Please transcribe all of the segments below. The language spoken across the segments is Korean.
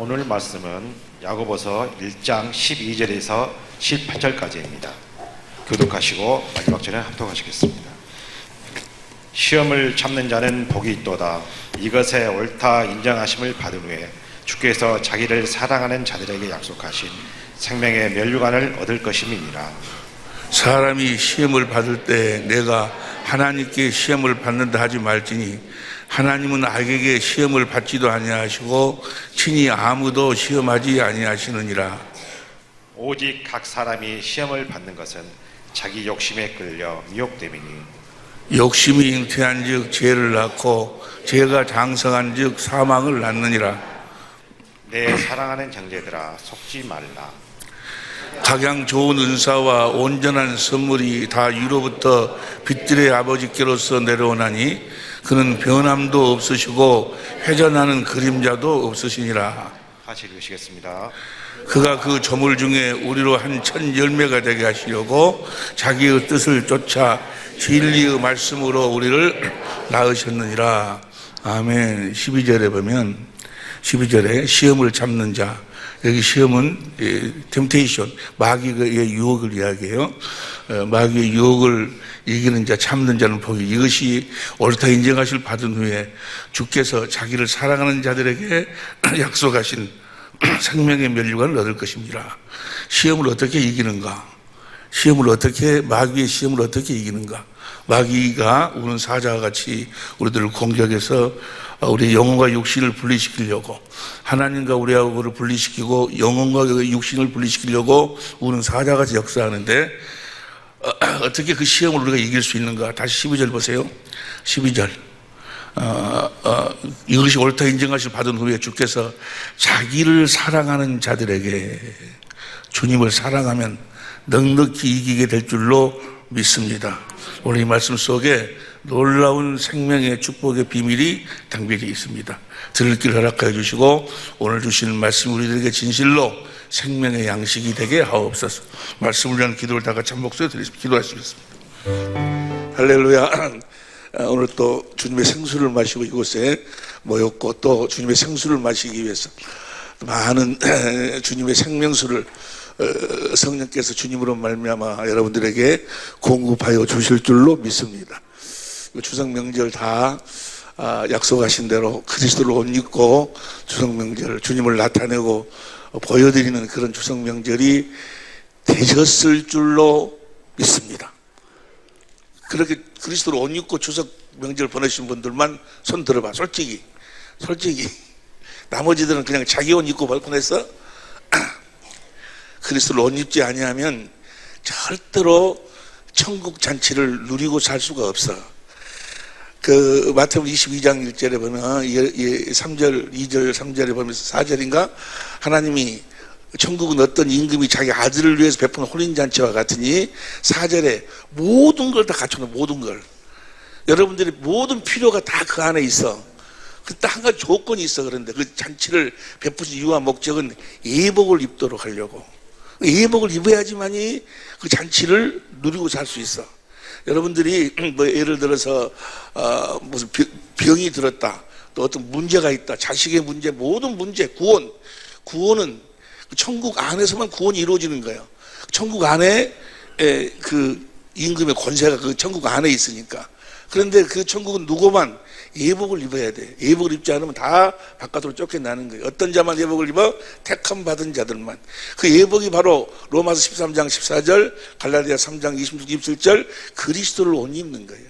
오늘 말씀은 야고보서 1장 12절에서 18절까지입니다. 교독하시고 마지막 절에 합독하시겠습니다. 시험을 참는 자는 복이 있도다. 이것에 옳다 인정하심을 받은 후에 주께서 자기를 사랑하는 자들에게 약속하신 생명의 면류관을 얻을 것임이니라. 사람이 시험을 받을 때 내가 하나님께 시험을 받는다 하지 말지니 하나님은 악에게 시험을 받지도 아니하시고 친히 아무도 시험하지 아니하시느니라. 오직 각 사람이 시험을 받는 것은 자기 욕심에 끌려 미혹됨이니 욕심이 잉태한 즉 죄를 낳고 죄가 장성한 즉 사망을 낳느니라. 내 사랑하는 형제들아 속지 말라. 각양 좋은 은사와 온전한 선물이 다 위로부터 빛들의 아버지께로서 내려오나니 그는 변함도 없으시고 회전하는 그림자도 없으시니라. 다시 읽으시겠습니다. 그가 그 저물 중에 우리로 한 천 열매가 되게 하시려고 자기의 뜻을 쫓아 진리의 말씀으로 우리를 낳으셨느니라. 아멘. 12절에 보면 12절에 시험을 참는 자, 여기 시험은 템테이션, 마귀의 유혹을 이야기해요. 마귀의 유혹을 이기는 자, 참는 자는 복이. 이것이 옳다 인정하실 받은 후에 주께서 자기를 사랑하는 자들에게 약속하신 생명의 면류관을 얻을 것입니다. 시험을 어떻게 이기는가? 마귀의 시험을 어떻게 이기는가? 마귀가 우는 사자와 같이 우리들을 공격해서 우리 영혼과 육신을 분리시키려고, 하나님과 우리하고를 분리시키고 영혼과 육신을 분리시키려고 우는 사자같이 역사하는데 어떻게 그 시험을 우리가 이길 수 있는가? 다시 12절 보세요. 12절. 이것이 옳다 인정하실 받은 후에 주께서 자기를 사랑하는 자들에게, 주님을 사랑하면 넉넉히 이기게 될 줄로 믿습니다. 오늘 이 말씀 속에 놀라운 생명의 축복의 비밀이 담겨져 있습니다. 들을 길 허락하여 주시고 오늘 주시는 말씀 우리들에게 진실로 생명의 양식이 되게 하옵소서. 말씀을 위한 기도를 다 같이 한 목소리로 드리겠습니다. 기도하시겠습니다. 할렐루야. 오늘 또 주님의 생수를 마시고 이곳에 모였고 또 주님의 생수를 마시기 위해서 많은 주님의 생명수를 성령께서 주님으로 말미암아 여러분들에게 공급하여 주실 줄로 믿습니다. 추석 명절 다 약속하신 대로 그리스도를 옷 입고 추석 명절 주님을 나타내고 보여드리는 그런 추석 명절이 되셨을 줄로 믿습니다. 그렇게 그리스도를 옷 입고 추석 명절 보내신 분들만 손 들어봐. 솔직히 나머지들은 그냥 자기 옷 입고 보냈어? 그리스도를 옷 입지 아니하면 절대로 천국 잔치를 누리고 살 수가 없어. 그 마태복음 22장 1절에 보면 3절, 2절, 3절에 보면 4절인가 하나님이 천국은 어떤 임금이 자기 아들을 위해서 베푸는 혼인잔치와 같으니 4절에 모든 걸 다 갖춰놓은 모든 걸, 여러분들의 모든 필요가 다 그 안에 있어. 그때 한 가지 조건이 있어. 그런데 그 잔치를 베푸신 이유와 목적은 예복을 입도록 하려고. 예복을 입어야지만이 그 잔치를 누리고 살 수 있어. 여러분들이 뭐 예를 들어서 무슨 병이 들었다, 또 어떤 문제가 있다, 자식의 문제, 모든 문제, 구원은 천국 안에서만 구원이 이루어지는 거예요. 천국 안에 그 임금의 권세가 그 천국 안에 있으니까. 그런데 그 천국은 누구만 예복을 입어야 돼. 예복을 입지 않으면 다 바깥으로 쫓겨나는 거예요. 어떤 자만 예복을 입어? 택함 받은 자들만. 그 예복이 바로 로마서 13장 14절, 갈라디아 3장 26, 27절 그리스도를 옷 입는 거예요.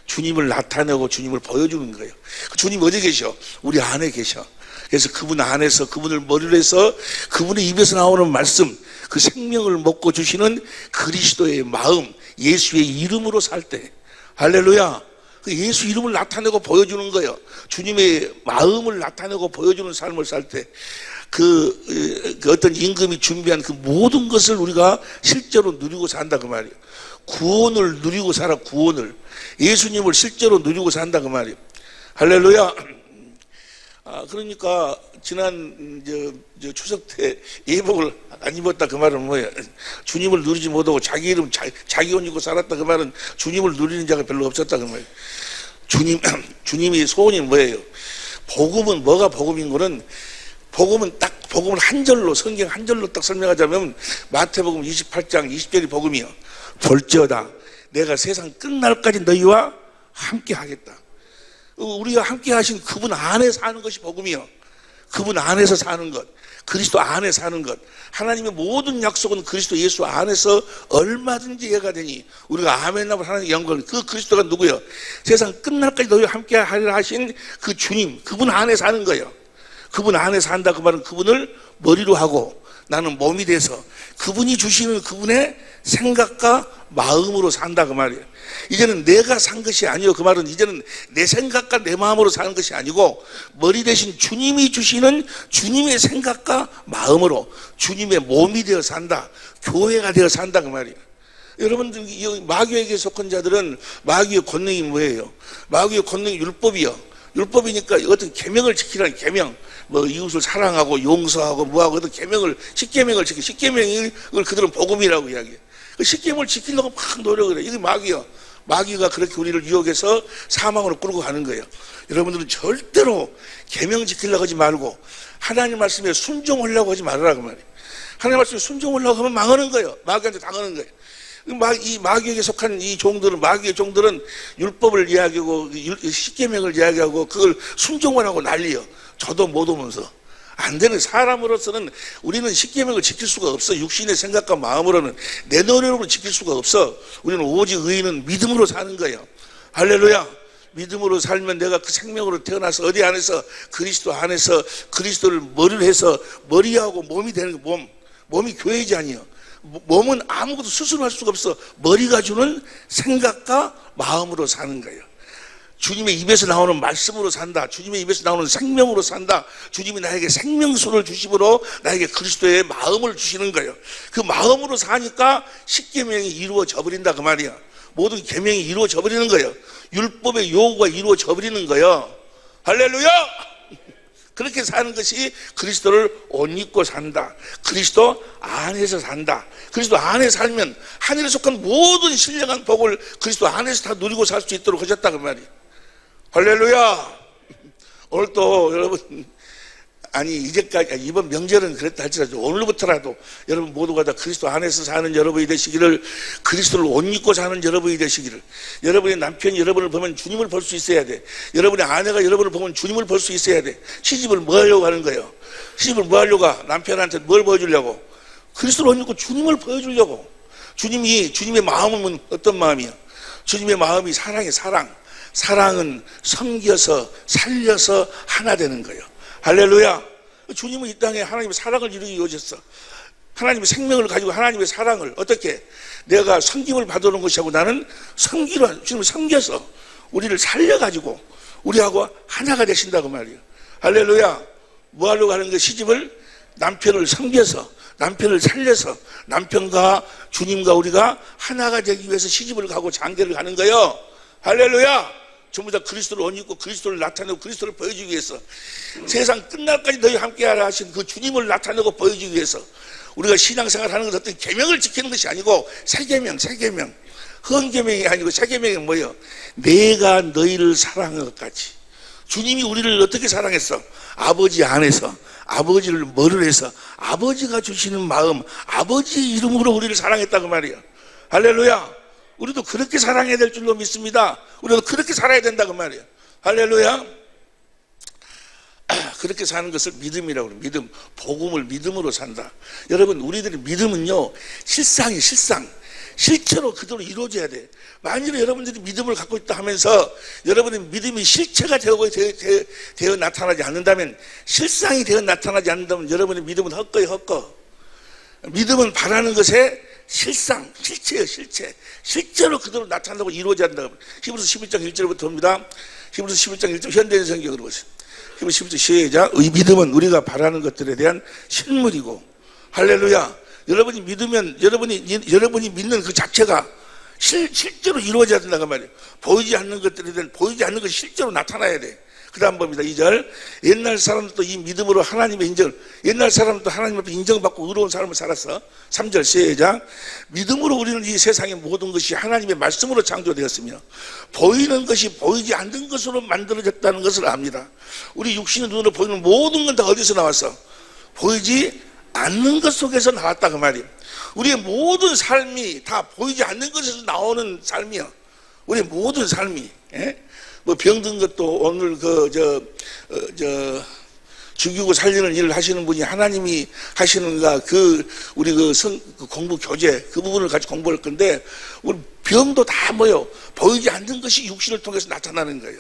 주님을 나타내고 주님을 보여주는 거예요. 주님 어디 계셔? 우리 안에 계셔. 그래서 그분 안에서, 그분을 머리로 해서 그분의 입에서 나오는 말씀, 그 생명을 먹고 주시는 그리스도의 마음, 예수의 이름으로 살 때, 할렐루야, 그 예수 이름을 나타내고 보여주는 거예요. 주님의 마음을 나타내고 보여주는 삶을 살 때 그 어떤 임금이 준비한 그 모든 것을 우리가 실제로 누리고 산다 그 말이에요. 구원을 누리고 살아. 구원을, 예수님을 실제로 누리고 산다 그 말이에요. 할렐루야. 그러니까 지난 저 추석 때 예복을 안 입었다 그 말은 뭐예요? 주님을 누리지 못하고 자기 이름 자기 옷 입고 살았다 그 말은 주님을 누리는 자가 별로 없었다 그 말이에요. 주님이 소원이 뭐예요? 복음은 뭐가 복음인 거는 복음을 한 절로, 성경 한 절로 딱 설명하자면 마태복음 28장 20절이 복음이요. 볼지어다 내가 세상 끝날까지 너희와 함께 하겠다. 우리가 함께 하신 그분 안에 사는 것이 복음이요. 그분 안에서 사는 것, 그리스도 안에 사는 것. 하나님의 모든 약속은 그리스도 예수 안에서 얼마든지 이해가 되니 우리가 아멘 하고 하나님의 영광을, 그 그리스도가 누구요? 세상 끝날까지 너희와 함께 하리라 하신 그 주님, 그분 안에 사는 거예요. 그분 안에 산다 그 말은 그분을 머리로 하고 나는 몸이 돼서 그분이 주시는 그분의 생각과 마음으로 산다 그 말이에요. 이제는 내가 산 것이 아니요, 그 말은 이제는 내 생각과 내 마음으로 사는 것이 아니고 머리 대신 주님이 주시는 주님의 생각과 마음으로 주님의 몸이 되어 산다, 교회가 되어 산다 그 말이에요. 여러분들 마귀에게 속한 자들은 마귀의 권능이 뭐예요? 마귀의 권능이 율법이요. 율법이니까 어떤 계명을 지키라는 계명, 뭐 이웃을 사랑하고 용서하고 뭐하고 어떤 계명을, 십계명을 지키, 십계명을 그들은 복음이라고 이야기해요. 그 십계명을 지키려고 막 노력을 해. 이게 마귀요. 마귀가 그렇게 우리를 유혹해서 사망으로 끌고 가는 거예요. 여러분들은 절대로 계명 지키려고 하지 말고 하나님 말씀에 순종하려고 하지 말으라고 말이에요. 하나님 말씀에 순종하려고 하면 망하는 거예요. 마귀한테 당하는 거예요. 이 마귀에게 속한 이 종들은, 마귀의 종들은 율법을 이야기하고 십계명을 이야기하고 그걸 순종을 하고 난리요. 저도 못 오면서 안 되는 사람으로서는 우리는 십계명을 지킬 수가 없어. 육신의 생각과 마음으로는 내 노력으로 지킬 수가 없어. 우리는 오직 의인은 믿음으로 사는 거예요. 할렐루야. 믿음으로 살면 내가 그 생명으로 태어나서 어디 안에서 그리스도 안에서 그리스도를 머리를 해서 머리하고 몸이 되는 거. 몸이 교회지 아니에요. 몸은 아무것도 스스로 할 수가 없어. 머리가 주는 생각과 마음으로 사는 거예요. 주님의 입에서 나오는 말씀으로 산다. 주님의 입에서 나오는 생명으로 산다. 주님이 나에게 생명수를 주심으로 나에게 그리스도의 마음을 주시는 거예요. 그 마음으로 사니까 십계명이 이루어져 버린다 그 말이야. 모든 계명이 이루어져 버리는 거예요. 율법의 요구가 이루어져 버리는 거예요. 할렐루야! 그렇게 사는 것이 그리스도를 옷 입고 산다. 그리스도 안에서 산다. 그리스도 안에 살면 하늘에 속한 모든 신령한 복을 그리스도 안에서 다 누리고 살 수 있도록 하셨다 그 말이에요. 할렐루야. 오늘 또 여러분, 아니 이제까지 이번 명절은 그랬다 할지라도 오늘부터라도 여러분 모두가 다 그리스도 안에서 사는 여러분이 되시기를, 그리스도를 옷 입고 사는 여러분이 되시기를. 여러분의 남편이 여러분을 보면 주님을 볼 수 있어야 돼. 여러분의 아내가 여러분을 보면 주님을 볼 수 있어야 돼. 시집을 뭐 하려고 하는 거예요? 시집을 뭐 하려고? 남편한테 뭘 보여주려고? 그리스도를 옷 입고 주님을 보여주려고. 주님의 마음은 어떤 마음이야? 주님의 마음이 사랑이에요. 사랑은 섬겨서 살려서 하나 되는 거예요. 할렐루야. 주님은 이 땅에 하나님의 사랑을 이루기 위해 오셨어. 하나님의 생명을 가지고 하나님의 사랑을 어떻게, 내가 섬김을 받아오는 것이고 나는 섬기로 주님을 섬겨서 우리를 살려가지고 우리하고 하나가 되신다고 말이에요. 할렐루야. 뭐 하려고 하는 게, 시집을 남편을 섬겨서 남편을 살려서 남편과 주님과 우리가 하나가 되기 위해서 시집을 가고 장계를 가는 거예요. 할렐루야. 전부 다 그리스도를 옷 입고 그리스도를 나타내고 그리스도를 보여주기 위해서, 세상 끝날까지 너희 함께하라 하신 그 주님을 나타내고 보여주기 위해서 우리가 신앙생활 하는 것은 어떤 계명을 지키는 것이 아니고 세계명, 헌계명이 아니고 세계명이 뭐예요? 내가 너희를 사랑한 것 같이. 주님이 우리를 어떻게 사랑했어? 아버지 안에서, 아버지를 머리로 해서 아버지가 주시는 마음, 아버지 이름으로 우리를 사랑했다고 말이에요. 할렐루야. 우리도 그렇게 사랑해야 될 줄로 믿습니다. 우리도 그렇게 살아야 된다고 말이에요. 할렐루야. 그렇게 사는 것을 믿음이라고 그래요. 믿음. 복음을 믿음으로 산다. 여러분, 우리들의 믿음은요, 실상이 실상. 실체로 그대로 이루어져야 돼. 만일에 여러분들이 믿음을 갖고 있다 하면서 여러분의 믿음이 실체가 되어 나타나지 않는다면, 실상이 되어 나타나지 않는다면 여러분의 믿음은 헛거예요, 헛거. 믿음은 바라는 것에 실상, 실체예요, 실체. 실제로 그대로 나타난다고 이루어져야 한다고. 히브리서 11장 1절부터 봅니다. 히브리서 11장 1절 현대인 성경으로 보세요. 히브리서 11장 시작. 이 믿음은 우리가 바라는 것들에 대한 실물이고. 할렐루야. 여러분이 믿으면 여러분이 믿는 그 자체가 실제로 이루어져야 된다고 말이에요. 보이지 않는 것들에 대한, 보이지 않는 것이 실제로 나타나야 돼. 그 다음 봅니다. 2절. 옛날 사람도 이 믿음으로 하나님의 인정을, 옛날 사람도 하나님 앞에 인정받고 의로운 삶을 살았어. 3절 시작. 믿음으로 우리는 이 세상의 모든 것이 하나님의 말씀으로 창조되었으며 보이는 것이 보이지 않는 것으로 만들어졌다는 것을 압니다. 우리 육신의 눈으로 보이는 모든 건 다 어디서 나왔어? 보이지 않는 것 속에서 나왔다 그 말이에요. 우리의 모든 삶이 다 보이지 않는 것에서 나오는 삶이야. 우리의 모든 삶이. 예? 뭐 병든 것도 오늘 죽이고 살리는 일을 하시는 분이 하나님이 하시는가, 우리 공부 교재, 그 부분을 같이 공부할 건데, 우리 병도 다 뭐요? 보이지 않는 것이 육신을 통해서 나타나는 거예요.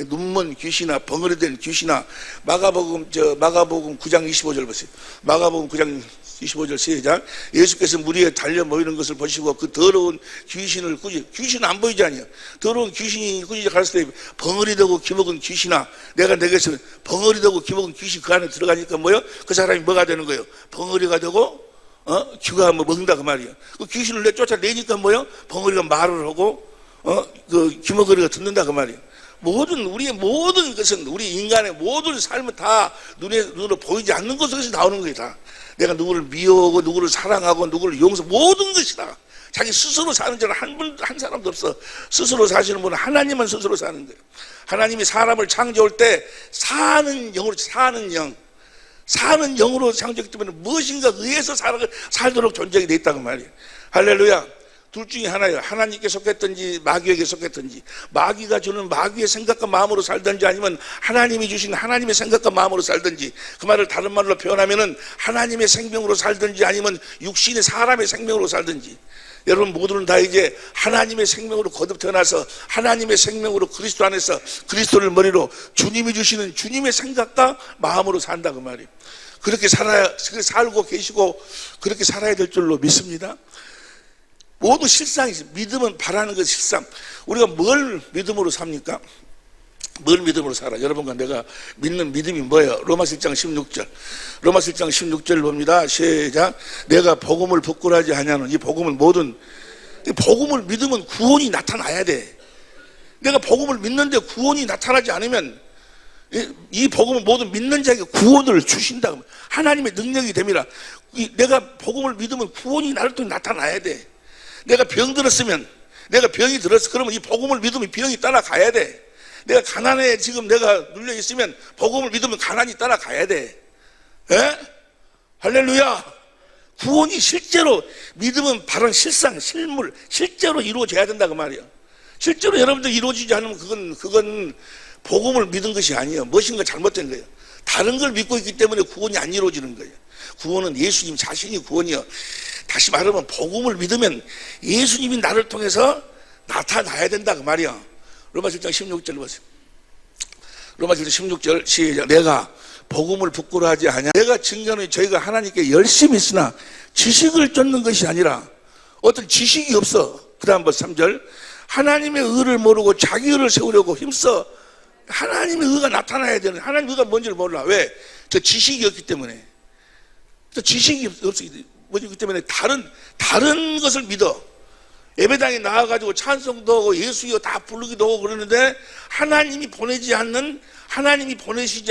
눈먼 귀신아, 벙어리 된 귀신아. 마가복음 9장 25절 보세요. 마가복음 9장 25절 시작. 예수께서 물 위에 달려 모이는 것을 보시고 그 더러운 귀신을 귀신은 안 보이지 않아요. 더러운 귀신이 꾸짖어 가르치되 벙어리 되고 기먹은 귀신아, 내가 내게서 벙어리 되고 기먹은 귀신 그 안에 들어가니까 뭐요? 그 사람이 뭐가 되는 거예요? 벙어리가 되고 귀가 먹는다 그 말이에요. 그 귀신을 쫓아내니까 뭐요? 벙어리가 말을 하고 그 기먹어리가 듣는다 그 말이에요. 우리의 모든 것은, 우리 인간의 모든 삶은 다 눈으로 보이지 않는 것에서 나오는 거예요. 다 내가 누구를 미워하고 누구를 사랑하고 누구를 용서, 모든 것이 다 자기 스스로 사는 자는 한 사람도 없어. 스스로 사시는 분은 하나님만 스스로 사는 거예요. 하나님이 사람을 창조할 때 사는 영으로 창조했기 때문에 무엇인가 의해서 살도록 존재하게 돼 있다고 말이에요. 할렐루야. 둘 중에 하나예요. 하나님께 속했든지 마귀에게 속했든지. 마귀가 주는 마귀의 생각과 마음으로 살든지, 아니면 하나님이 주신 하나님의 생각과 마음으로 살든지. 그 말을 다른 말로 표현하면은 하나님의 생명으로 살든지, 아니면 육신의 사람의 생명으로 살든지. 여러분 모두는 다 이제 하나님의 생명으로 거듭 태어나서 하나님의 생명으로 그리스도 안에서 그리스도를 머리로 주님이 주시는 주님의 생각과 마음으로 산다 그 말이에요. 그렇게 살고 계시고 그렇게 살아야 될 줄로 믿습니다. 모두 실상이지. 믿음은 바라는 것 실상. 우리가 뭘 믿음으로 삽니까? 뭘 믿음으로 살아? 여러분과 내가 믿는 믿음이 뭐예요? 로마서 1장 16절. 로마서 1장 16절 봅니다. 시작. 내가 복음을 부끄러워하지 아니하는 이 복음을 복음을 믿으면 구원이 나타나야 돼. 내가 복음을 믿는데 구원이 나타나지 않으면 이 복음은 모든 믿는 자에게 구원을 주신다. 하나님의 능력이 됩니다. 내가 복음을 믿으면 구원이 나를 통해 나타나야 돼. 내가 병들었으면, 내가 병이 들었어. 그러면 이 복음을 믿으면 병이 따라가야 돼. 내가 가난해, 지금 내가 눌려있으면 복음을 믿으면 가난이 따라가야 돼. 에? 할렐루야. 구원이 실제로, 믿음은 바른 실상, 실물, 실제로 이루어져야 된다 그 말이야. 실제로 여러분들 이루어지지 않으면 그건 복음을 믿은 것이 아니에요. 무엇인가 잘못된 거예요. 다른 걸 믿고 있기 때문에 구원이 안 이루어지는 거예요. 구원은 예수님 자신이 구원이요. 다시 말하면 복음을 믿으면 예수님이 나를 통해서 나타나야 된다 그 말이야. 로마서 1장 16절 보세요. 로마서 1장 16절 시작. 내가 복음을 부끄러워하지 아니하. 내가 증거는 저희가 하나님께 열심히 있으나 지식을 쫓는 것이 아니라, 어떤 지식이 없어. 그 다음 벌 3절. 하나님의 의를 모르고 자기 의를 세우려고 힘써. 하나님의 의가 나타나야 되는, 하나님의 의가 뭔지를 몰라. 왜? 저 지식이 없기 때문에. 저 지식이 없기 때문에 다른 것을 믿어. 예배당에 나와가지고 찬송도 하고 예수여 다 부르기도 하고 그러는데, 하나님이 보내시지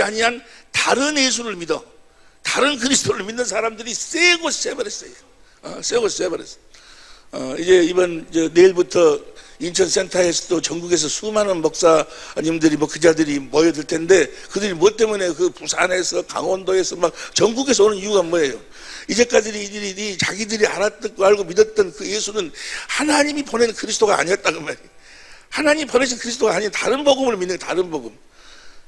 아니한 다른 예수를 믿어. 다른 그리스도를 믿는 사람들이 세고 세버렸어요. 이제 내일부터 인천센터에서도 전국에서 수많은 목사님들이 기자들이 모여들 텐데, 그들이 뭐 때문에 부산에서 강원도에서 전국에서 오는 이유가 뭐예요? 이제까지 이들이 자기들이 알고 믿었던 그 예수는 하나님이 보낸 그리스도가 아니었다고 말이에요. 하나님이 보내신 그리스도가 아닌 다른 복음을 믿는 다른 복음.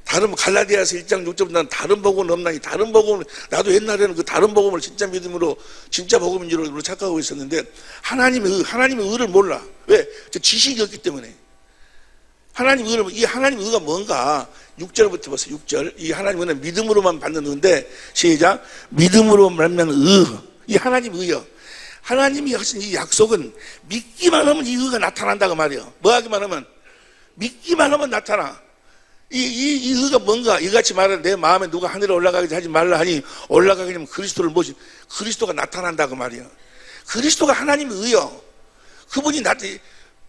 갈라디아서 1장 6절부터 난 다른 복음은 없나니, 다른 복음을, 나도 옛날에는 그 다른 복음을 진짜 믿음으로, 진짜 복음인 줄로 착각하고 있었는데, 하나님의 의를 몰라. 왜? 저 지식이 없기 때문에. 이 하나님의 의가 뭔가, 6절부터 보세요. 6절. 이 하나님의 의는 믿음으로만 받는 의인데, 시작. 믿음으로 말면 이 하나님의 의요. 하나님이 하신 이 약속은 믿기만 하면 이 의가 나타난다고 말이에요. 뭐 하기만 하면? 믿기만 하면 나타나. 이 의가 뭔가, 이같이 말하는 내 마음에 누가 하늘에 올라가게 하지 말라 하니, 올라가게 되면 그리스도를 그리스도가 나타난다고 말이야. 그리스도가 하나님의 의요. 그분이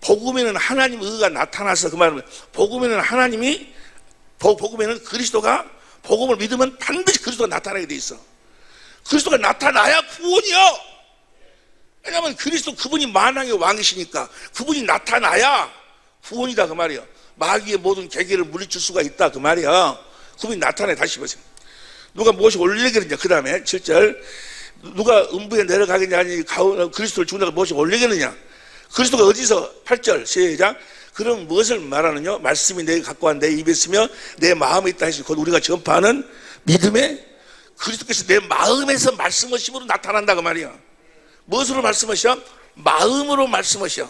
복음에는 하나님의 의가 나타나서, 그 말은 복음에는 그리스도가, 복음을 믿으면 반드시 그리스도가 나타나게 돼 있어. 그리스도가 나타나야 구원이요. 왜냐하면 그분이 만왕의 왕이시니까 그분이 나타나야 구원이다 그 말이야. 마귀의 모든 계계를 물리칠 수가 있다 그 말이야. 그분이 나타내. 다시 보세요. 누가 무엇이 올리겠느냐. 그 다음에 7절 누가 음부에 내려가겠냐 아니 그리스도를 죽는다고 무엇이 올리겠느냐. 그리스도가 어디서 8절 시작 그럼 무엇을 말하느냐. 말씀이 내가 갖고 한 내 입에 있으며 내 마음에 있다 하시니 곧 우리가 전파하는 믿음의 그리스도께서 내 마음에서 말씀하심으로 나타난다고 말이야. 무엇으로 말씀하셔? 마음으로 말씀하셔.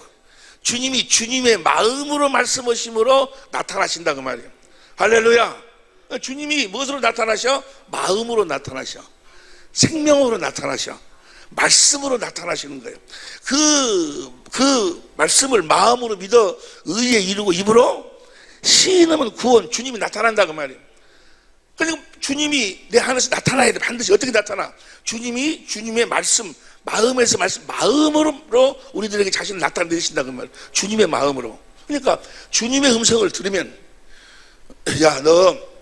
주님이 주님의 마음으로 말씀하심으로 나타나신다고 말이야. 할렐루야. 주님이 무엇으로 나타나셔? 마음으로 나타나셔. 생명으로 나타나셔. 말씀으로 나타나시는 거예요. 그 말씀을 마음으로 믿어 의에 이루고 입으로 시인하면 구원. 주님이 나타난다고 말이에요. 그러니까 주님이 내 안에서 나타나야 돼. 반드시. 어떻게 나타나? 주님이 주님의 말씀, 마음에서 말씀, 마음으로 우리들에게 자신을 나타내신다고 말이에요. 주님의 마음으로. 그러니까 주님의 음성을 들으면 야, 너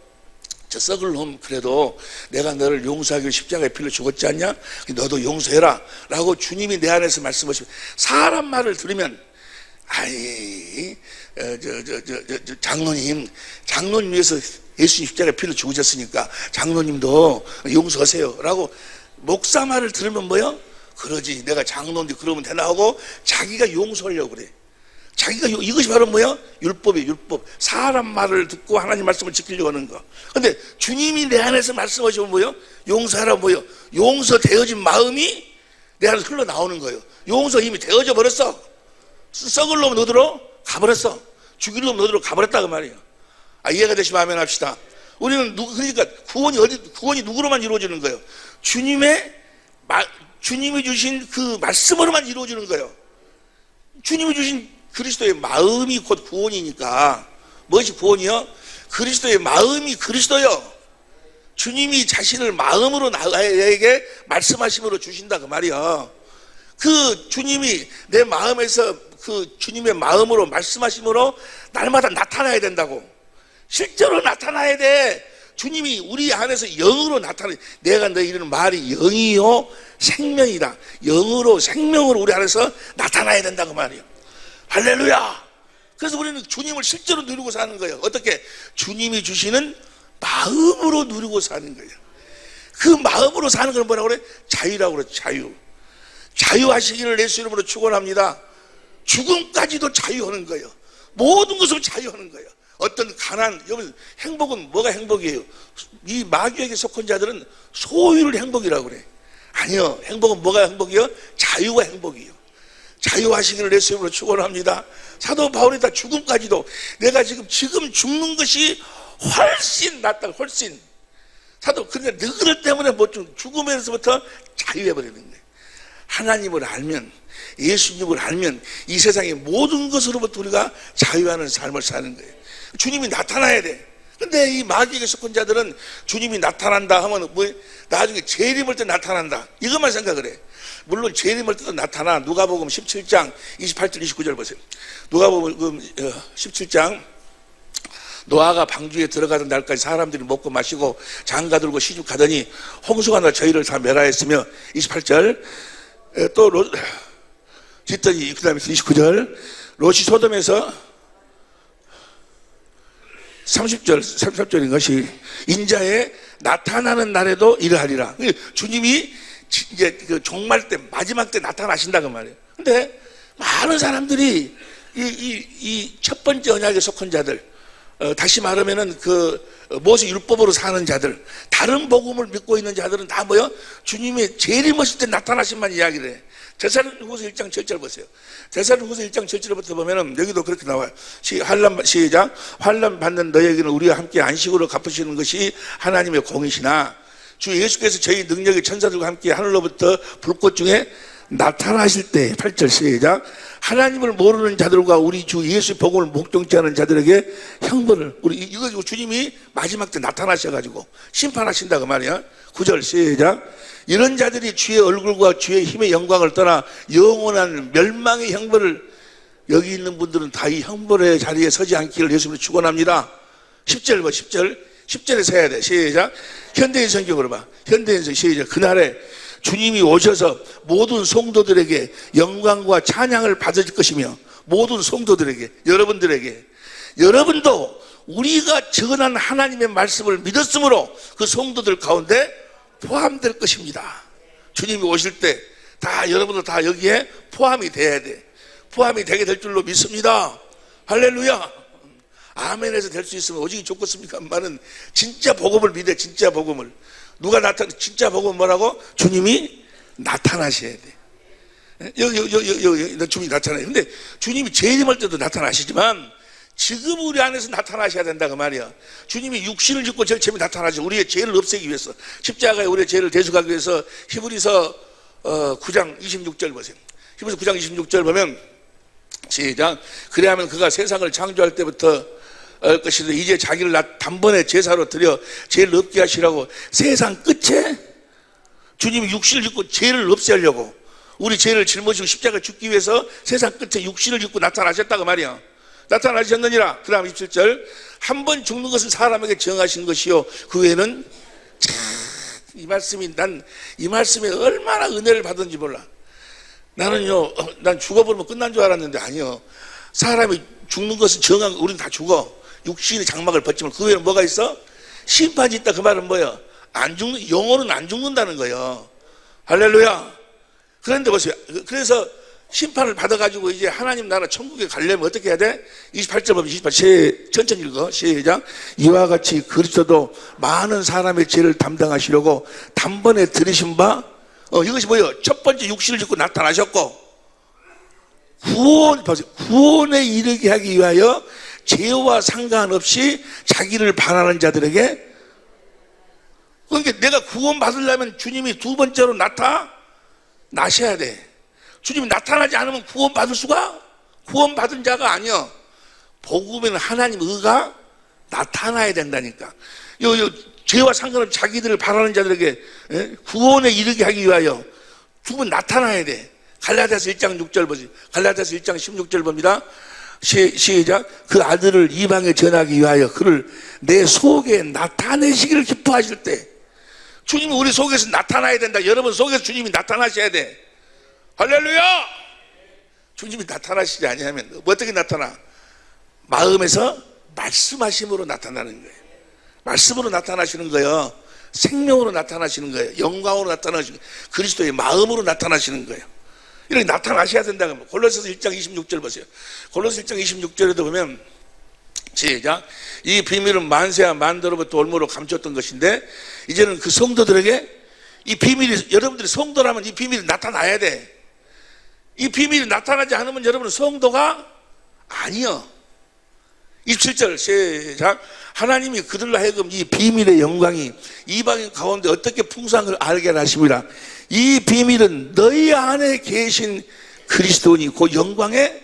저 썩을 놈 그래도 내가 너를 용서하기로 십자가에 피를 죽었지 않냐? 너도 용서해라 라고 주님이 내 안에서 말씀하시면 사람 말을 들으면 아이 장로님 위해서 예수님 십자가에 피를 죽으셨으니까 장로님도 용서하세요 라고 목사 말을 들으면 뭐요? 그러지 내가 장로인데 그러면 되나 하고 자기가 용서하려고 그래. 자기가 이것이 바로 뭐야? 율법이에요. 율법. 사람 말을 듣고 하나님 말씀을 지키려고 하는 거. 근데 주님이 내 안에서 말씀하시면 뭐요? 용서하라 뭐요? 용서되어진 마음이 내 안에서 흘러나오는 거예요. 용서 이미 되어져 버렸어. 썩을 놈 너들로 가버렸어. 죽일 놈 너들로 가버렸다고 말이에요. 이해가 되시면 아멘 합시다. 우리는 그러니까 구원이 누구로만 이루어지는 거예요? 주님이 주신 그 말씀으로만 이루어지는 거예요. 주님이 주신 그리스도의 마음이 곧 구원이니까. 무엇이 구원이요? 그리스도의 마음이 그리스도요. 주님이 자신을 마음으로 나에게 말씀하심으로 주신다 그 말이야. 그 주님이 내 마음에서 그 주님의 마음으로 말씀하심으로 날마다 나타나야 된다고. 실제로 나타나야 돼. 주님이 우리 안에서 영으로 나타나. 내가 너희 이르는 말이 영이요 생명이다. 영으로 생명으로 우리 안에서 나타나야 된다고 말이야. 할렐루야. 그래서 우리는 주님을 실제로 누리고 사는 거예요. 어떻게? 주님이 주시는 마음으로 누리고 사는 거예요. 그 마음으로 사는 걸 뭐라고 그래? 자유라고 그래. 자유하시기를 예수 이름으로 축원합니다. 죽음까지도 자유하는 거예요. 모든 것으로 자유하는 거예요. 어떤 가난, 여러분 행복은 뭐가 행복이에요? 이 마귀에게 속한 자들은 소유를 행복이라고 그래. 아니요. 행복은 뭐가 행복이요? 자유가 행복이에요. 자유하시기를 예수 이름으로 축원합니다. 사도 바울이 다 죽음까지도 내가 지금 죽는 것이 훨씬 낫다. 훨씬. 그러니까 너희들 때문에 뭐 좀 죽음에서부터 자유해버리는 거예요. 하나님을 알면, 예수님을 알면 이 세상의 모든 것으로부터 우리가 자유하는 삶을 사는 거예요. 주님이 나타나야 돼. 근데 이 마귀에게 속한 자들은 주님이 나타난다 하면 뭐 나중에 재림을 때 나타난다. 이것만 생각을 해. 물론 재림을 때도 나타나. 누가복음 17장 28절 29절 보세요. 누가복음 17장 노아가 방주에 들어가던 날까지 사람들이 먹고 마시고 장가 들고 시집가더니 홍수가 나 저희를 다 멸하였으며 28절 또 짓더니 그 다음에 29절 롯이 소돔에서 30절인 것이 인자에 나타나는 날에도 이러하리라. 주님이 이제 그 종말 때 마지막 때 나타나신다 그 말이에요. 근데 많은 사람들이 이 첫 번째 언약에 속한 자들, 다시 말하면은 그 모세 율법으로 사는 자들, 다른 복음을 믿고 있는 자들은 다 뭐요? 주님의 재림하실 때 나타나신만 이야기를 해. 데살로니가후서 1장 7절 보세요. 데살로니가후서 1장 7절부터 보면은 여기도 그렇게 나와요. 시작. 환난 받는 너희에게는 우리와 함께 안식으로 갚으시는 것이 하나님의 공이시나 주 예수께서 저희 능력의 천사들과 함께 하늘로부터 불꽃 중에 나타나실 때 8절 시작. 하나님을 모르는 자들과 우리 주 예수의 복음을 목동치 않은 자들에게 형벌을 이거 주님이 마지막 때 나타나셔가지고 심판하신다 그 말이야. 9절 시작. 이런 자들이 주의 얼굴과 주의 힘의 영광을 떠나 영원한 멸망의 형벌을 여기 있는 분들은 다 이 형벌의 자리에 서지 않기를 예수님으로 축원합니다. 10절 봐. 10절에서 해야 돼. 시작. 현대인 성경으로 봐. 현대인 성경 시작. 그날에 주님이 오셔서 모든 성도들에게 영광과 찬양을 받으실 것이며 모든 성도들에게 여러분들에게 여러분도 우리가 전한 하나님의 말씀을 믿었으므로 그 성도들 가운데 포함될 것입니다. 주님이 오실 때 다 여러분들 다 여기에 포함이 돼야 돼. 포함이 되게 될 줄로 믿습니다. 할렐루야. 아멘에서 될 수 있으면 오직이 좋겠습니까만은 진짜 복음을 믿어. 진짜 복음을 누가 진짜 복음은 뭐라고? 주님이 나타나셔야 돼. 여기 주님이 나타나요. 근데 주님이 재림할 때도 나타나시지만 지금 우리 안에서 나타나셔야 된다 그 말이야. 주님이 육신을 짓고 절체에 나타나죠. 우리의 죄를 없애기 위해서, 십자가에 우리의 죄를 대속하기 위해서. 히브리서 9장 26절 보세요. 히브리서 9장 26절 보면 시작. 그래야면 그가 세상을 창조할 때부터 것인데 이제 자기를 단번에 제사로 드려 죄를 없게 하시라고 세상 끝에 주님이 육신을 짓고 죄를 없애려고, 우리 죄를 짊어지고 십자가에 죽기 위해서 세상 끝에 육신을 짓고 나타나셨다고 말이야. 나타나셨느니라. 그 다음 27절. 한 번 죽는 것은 사람에게 정하신 것이요 그 외에는 이 말씀이, 난 이 말씀에 얼마나 은혜를 받은지 몰라. 나는요, 난 죽어버리면 끝난 줄 알았는데 아니요. 사람이 죽는 것은 정한, 우리는 다 죽어. 육신의 장막을 벗지만 그 외에는 뭐가 있어? 심판이 있다. 그 말은 뭐야? 안 죽는, 영혼은 안 죽는다는 거예요. 할렐루야. 그런데 보세요. 그래서 심판을 받아가지고 이제 하나님 나라 천국에 가려면 어떻게 해야 돼? 28절 보면 28, 천천히 읽어. 시작. 이와 같이 그리스도도 많은 사람의 죄를 담당하시려고 단번에 들으신 바, 이것이 뭐예요? 첫 번째 육신을 짓고 나타나셨고, 구원에 이르게 하기 위하여 죄와 상관없이 자기를 바라는 자들에게. 그러니까 내가 구원 받으려면 주님이 두 번째로 나셔야 돼. 주님이 나타나지 않으면 구원받은 자가 아니여. 복음에는 하나님 의가 나타나야 된다니까. 죄와 상관없이 자기들을 바라는 자들에게 구원에 이르게 하기 위하여 두 번 나타나야 돼. 갈라디아서 1장 6절 보세요. 갈라디아서 1장 16절 봅니다. 시작. 그 아들을 이방에 전하기 위하여 그를 내 속에 나타내시기를 기뻐하실 때, 주님이 우리 속에서 나타나야 된다. 여러분 속에서 주님이 나타나셔야 돼. 할렐루야! 주님이 나타나시지 아니하면 어떻게 나타나? 마음에서 말씀하심으로 나타나는 거예요. 말씀으로 나타나시는 거예요. 생명으로 나타나시는 거예요. 영광으로 나타나시는 거예요. 그리스도의 마음으로 나타나시는 거예요. 이렇게 나타나셔야 된다. 골로새서 1장 26절 보세요. 골로새 1장 26절에도 보면 시작. 이 비밀은 만세와 만대로부터 올무로 감췄던 것인데 이제는 그 성도들에게 이 비밀이, 여러분들이 성도라면 이 비밀이 나타나야 돼. 이 비밀이 나타나지 않으면 여러분은 성도가 아니여. 27절 시작. 하나님이 그들로 하여금 이 비밀의 영광이 이방인 가운데 어떻게 풍성을 알게 하심이라. 이 비밀은 너희 안에 계신 그리스도니 그 영광에,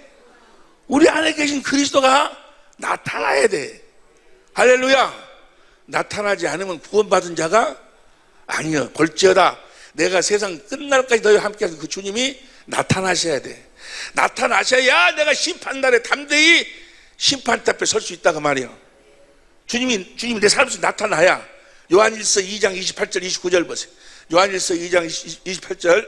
우리 안에 계신 그리스도가 나타나야 돼. 할렐루야. 나타나지 않으면 구원받은 자가 아니여. 볼지어다 내가 세상 끝날까지 너희와 함께 하신 그 주님이 나타나셔야 돼. 나타나셔야 내가 심판날에 담대히 심판대 앞에 설 수 있다 그 말이야. 주님이 내 삶 속에 나타나야. 요한일서 2장 28절 29절 보세요. 요한일서 2장 28절.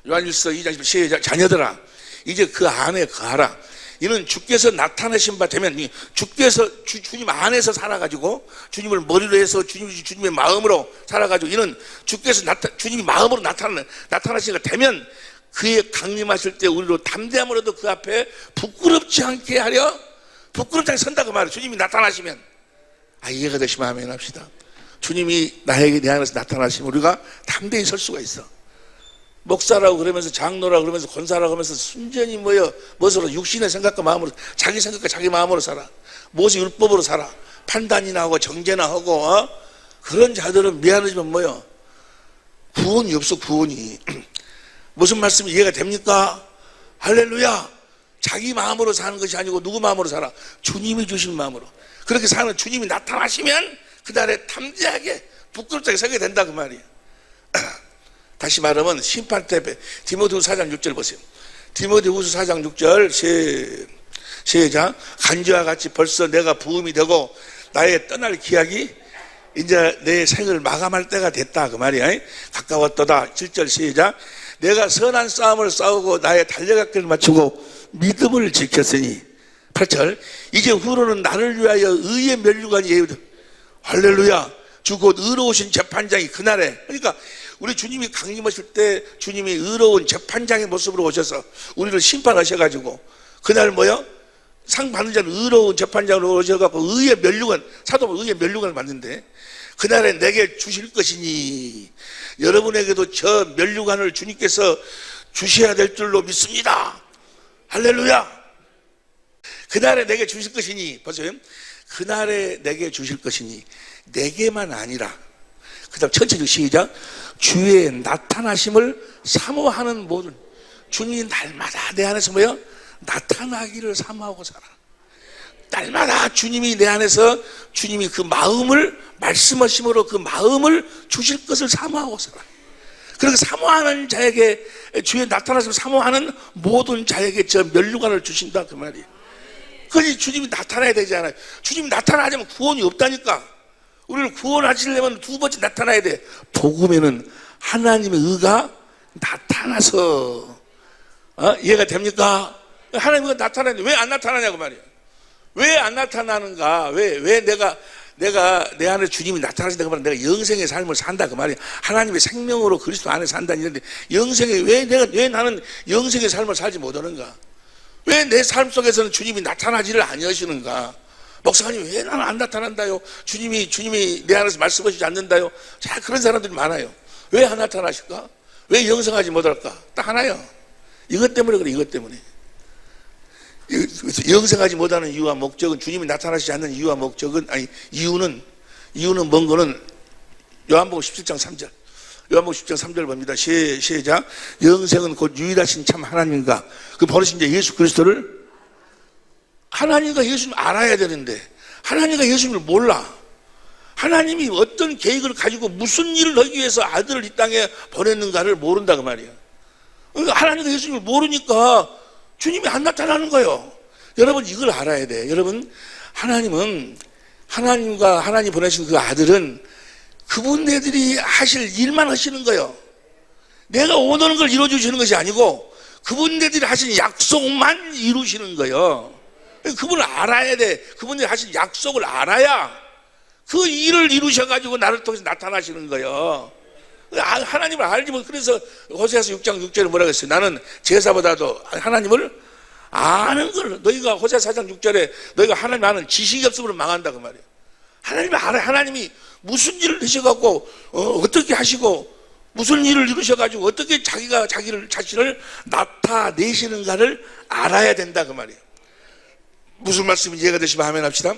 요한일서 2장 28절 시작. 자녀들아 이제 그 안에 거하라. 이는 주께서 나타내신 바 되면, 주께서 주님 안에서 살아가지고 주님을 머리로 해서 주님의 마음으로 살아가지고, 이는 주께서 주님이 마음으로 나타나시가 되면 그의 강림하실 때 우리로 담대함으로도 그 앞에 부끄럽지 않게 하려, 부끄럽지 않게 선다 그 말이에요. 주님이 나타나시면. 이해가 되시면 아멘 합시다. 주님이 나에게 내 안에서 나타나시면 우리가 담대히 설 수가 있어. 목사라고 그러면서 장로라고 그러면서 권사라고 하면서 순전히 무엇으로 육신의 생각과 마음으로, 자기 생각과 자기 마음으로 살아. 무엇이 율법으로 살아. 판단이나 하고 정죄나 하고 그런 자들은 미안하지만 구원이 없어. 구원이. 무슨 말씀이 이해가 됩니까? 할렐루야. 자기 마음으로 사는 것이 아니고 누구 마음으로 살아? 주님이 주신 마음으로. 그렇게 사는 주님이 나타나시면 그날에 담대하게 부끄럽지 않게 서게 된다 그 말이에요. 다시 말하면 심판대 앞에 디모데후서 4장 6절 보세요. 디모데후서 4장 6절 시작. 간지와 같이 벌써 내가 부음이 되고 나의 떠날 기약이 이제 내 생을 마감할 때가 됐다 그 말이야. 가까웠도다. 7절 시작. 내가 선한 싸움을 싸우고 나의 달려갈 길을 마치고 믿음을 지켰으니 8절 이제 후로는 나를 위하여 의의 면류관이 예우되 할렐루야 주 곧 의로우신 재판장이 그날에 그러니까 우리 주님이 강림하실 때 주님이 의로운 재판장의 모습으로 오셔서 우리를 심판하셔가지고 그날 뭐요? 상 받는 자는 의로운 재판장으로 오셔가지고 의의 면류관 사도가 의의 면류관을 받는데 그날에 내게 주실 것이니 여러분에게도 저 면류관을 주님께서 주셔야 될 줄로 믿습니다. 할렐루야. 그날에 내게 주실 것이니 보세요. 그날에 내게 주실 것이니 내게만 아니라 그 다음 천천히 시작 주의 나타나심을 사모하는 모든 주님이 날마다 내 안에서 뭐요? 나타나기를 사모하고 살아. 날마다 주님이 내 안에서 주님이 그 마음을 말씀하심으로 그 마음을 주실 것을 사모하고 살아. 그렇게 사모하는 자에게 주의 나타나심을 사모하는 모든 자에게 저 면류관을 주신다 그 말이에요. 그러니 주님이 나타나야 되지 않아요. 주님이 나타나자면 구원이 없다니까. 우리를 구원하시려면 두 번째 나타나야 돼. 복음에는 하나님의 의가 나타나서 이해가 됩니까? 하나님의 의가 나타나는데 왜 안 나타나냐고 말이에요. 왜 안 나타나는가? 왜 내가 내 안에 주님이 나타나신다고 말하면 내가 영생의 삶을 산다 그 말이에요. 하나님의 생명으로 그리스도 안에 산다 이런데 영생의 왜 나는 영생의 삶을 살지 못하는가? 왜 내 삶 속에서는 주님이 나타나지를 아니하시는가? 목사님 왜 나는 안 나타난다요? 주님이 내 안에서 말씀하시지 않는다요? 자 그런 사람들이 많아요. 왜 안 나타나실까? 왜 영생하지 못할까? 딱 하나요. 이것 때문에 그래. 이것 때문에 영생하지 못하는 이유와 목적은 주님이 나타나시지 않는 이유와 목적은 이유는 뭔 거는 요한복음 17장 3절 요한복음 10장 3절 봅니다. 시작 영생은 곧 유일하신 참 하나님과 그 버리신 자 예수 그리스도를 하나님과 예수님을 알아야 되는데 하나님과 예수님을 몰라. 하나님이 어떤 계획을 가지고 무슨 일을 하기 위해서 아들을 이 땅에 보냈는가를 모른다 그 말이야. 그러니까 하나님과 예수님을 모르니까 주님이 안 나타나는 거예요. 여러분 이걸 알아야 돼. 여러분 하나님은 하나님과 하나님 보내신 그 아들은 그분들이 하실 일만 하시는 거예요. 내가 원하는 걸 이루어주시는 것이 아니고 그분들이 하신 약속만 이루시는 거예요. 그분을 알아야 돼. 그분들이 하신 약속을 알아야 그 일을 이루셔가지고 나를 통해서 나타나시는 거예요. 하나님을 알지 못. 그래서 호세아서 6장 6절에 뭐라고 했어요? 나는 제사보다도 하나님을 아는 걸. 너희가 호세아서 4장 6절에 너희가 하나님 아는 지식이 없으면 망한다 그 말이에요. 하나님이 알아요. 하나님이 무슨 일을 하셔가지고 어떻게 하시고 무슨 일을 이루셔가지고 어떻게 자신을 나타내시는가를 알아야 된다 그 말이에요. 무슨 말씀인지 이해가 되시면 아멘 합시다.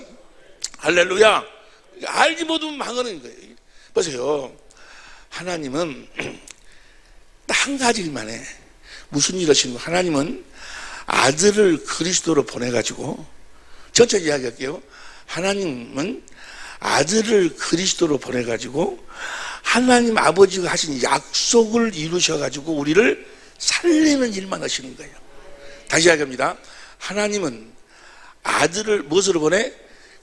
할렐루야. 알지 못하면 망하는 거예요. 보세요. 하나님은 딱 한 가지 일만 해. 무슨 일 하시는 거예요? 하나님은 아들을 그리스도로 보내가지고 천천히 이야기할게요. 하나님은 아들을 그리스도로 보내가지고 하나님 아버지가 하신 약속을 이루셔가지고 우리를 살리는 일만 하시는 거예요. 다시 이야기합니다. 하나님은 아들을 무엇으로 보내?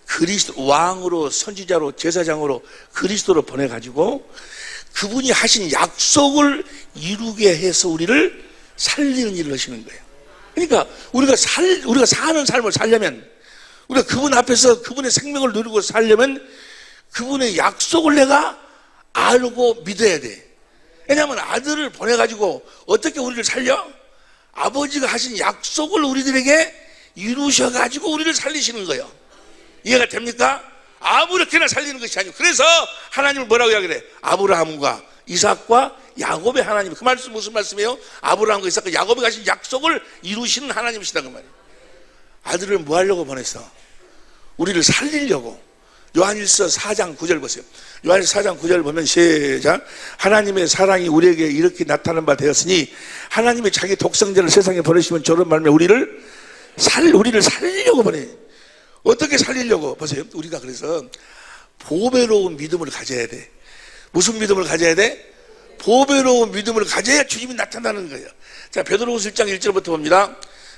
그리스도 왕으로 선지자로 제사장으로 그리스도로 보내가지고 그분이 하신 약속을 이루게 해서 우리를 살리는 일을 하시는 거예요. 그러니까 우리가 사는 삶을 살려면 우리가 그분 앞에서 그분의 생명을 누리고 살려면 그분의 약속을 내가 알고 믿어야 돼. 왜냐하면 아들을 보내가지고 어떻게 우리를 살려? 아버지가 하신 약속을 우리들에게 이루셔가지고 우리를 살리시는 거예요. 이해가 됩니까? 아무렇게나 살리는 것이 아니고 그래서 하나님을 뭐라고 이야기해? 아브라함과 이삭과 야곱의 하나님. 그 말씀 무슨 말씀이에요? 아브라함과 이삭과 야곱이 가신 약속을 이루시는 하나님이시다 그 말이에요. 아들을 뭐 하려고 보냈어? 우리를 살리려고. 요한일서 4장 9절 보세요. 요한일서 4장 9절 보면 시작. 하나님의 사랑이 우리에게 이렇게 나타난 바 되었으니 하나님이 자기 독생자를 세상에 보내시면 저런 말면 우리를 살리려고 보내. 어떻게 살리려고? 보세요. 우리가 그래서 보배로운 믿음을 가져야 돼. 무슨 믿음을 가져야 돼? 보배로운 믿음을 가져야 주님이 나타나는 거예요. 자, 베드로후서 1장 1절부터 봅니다.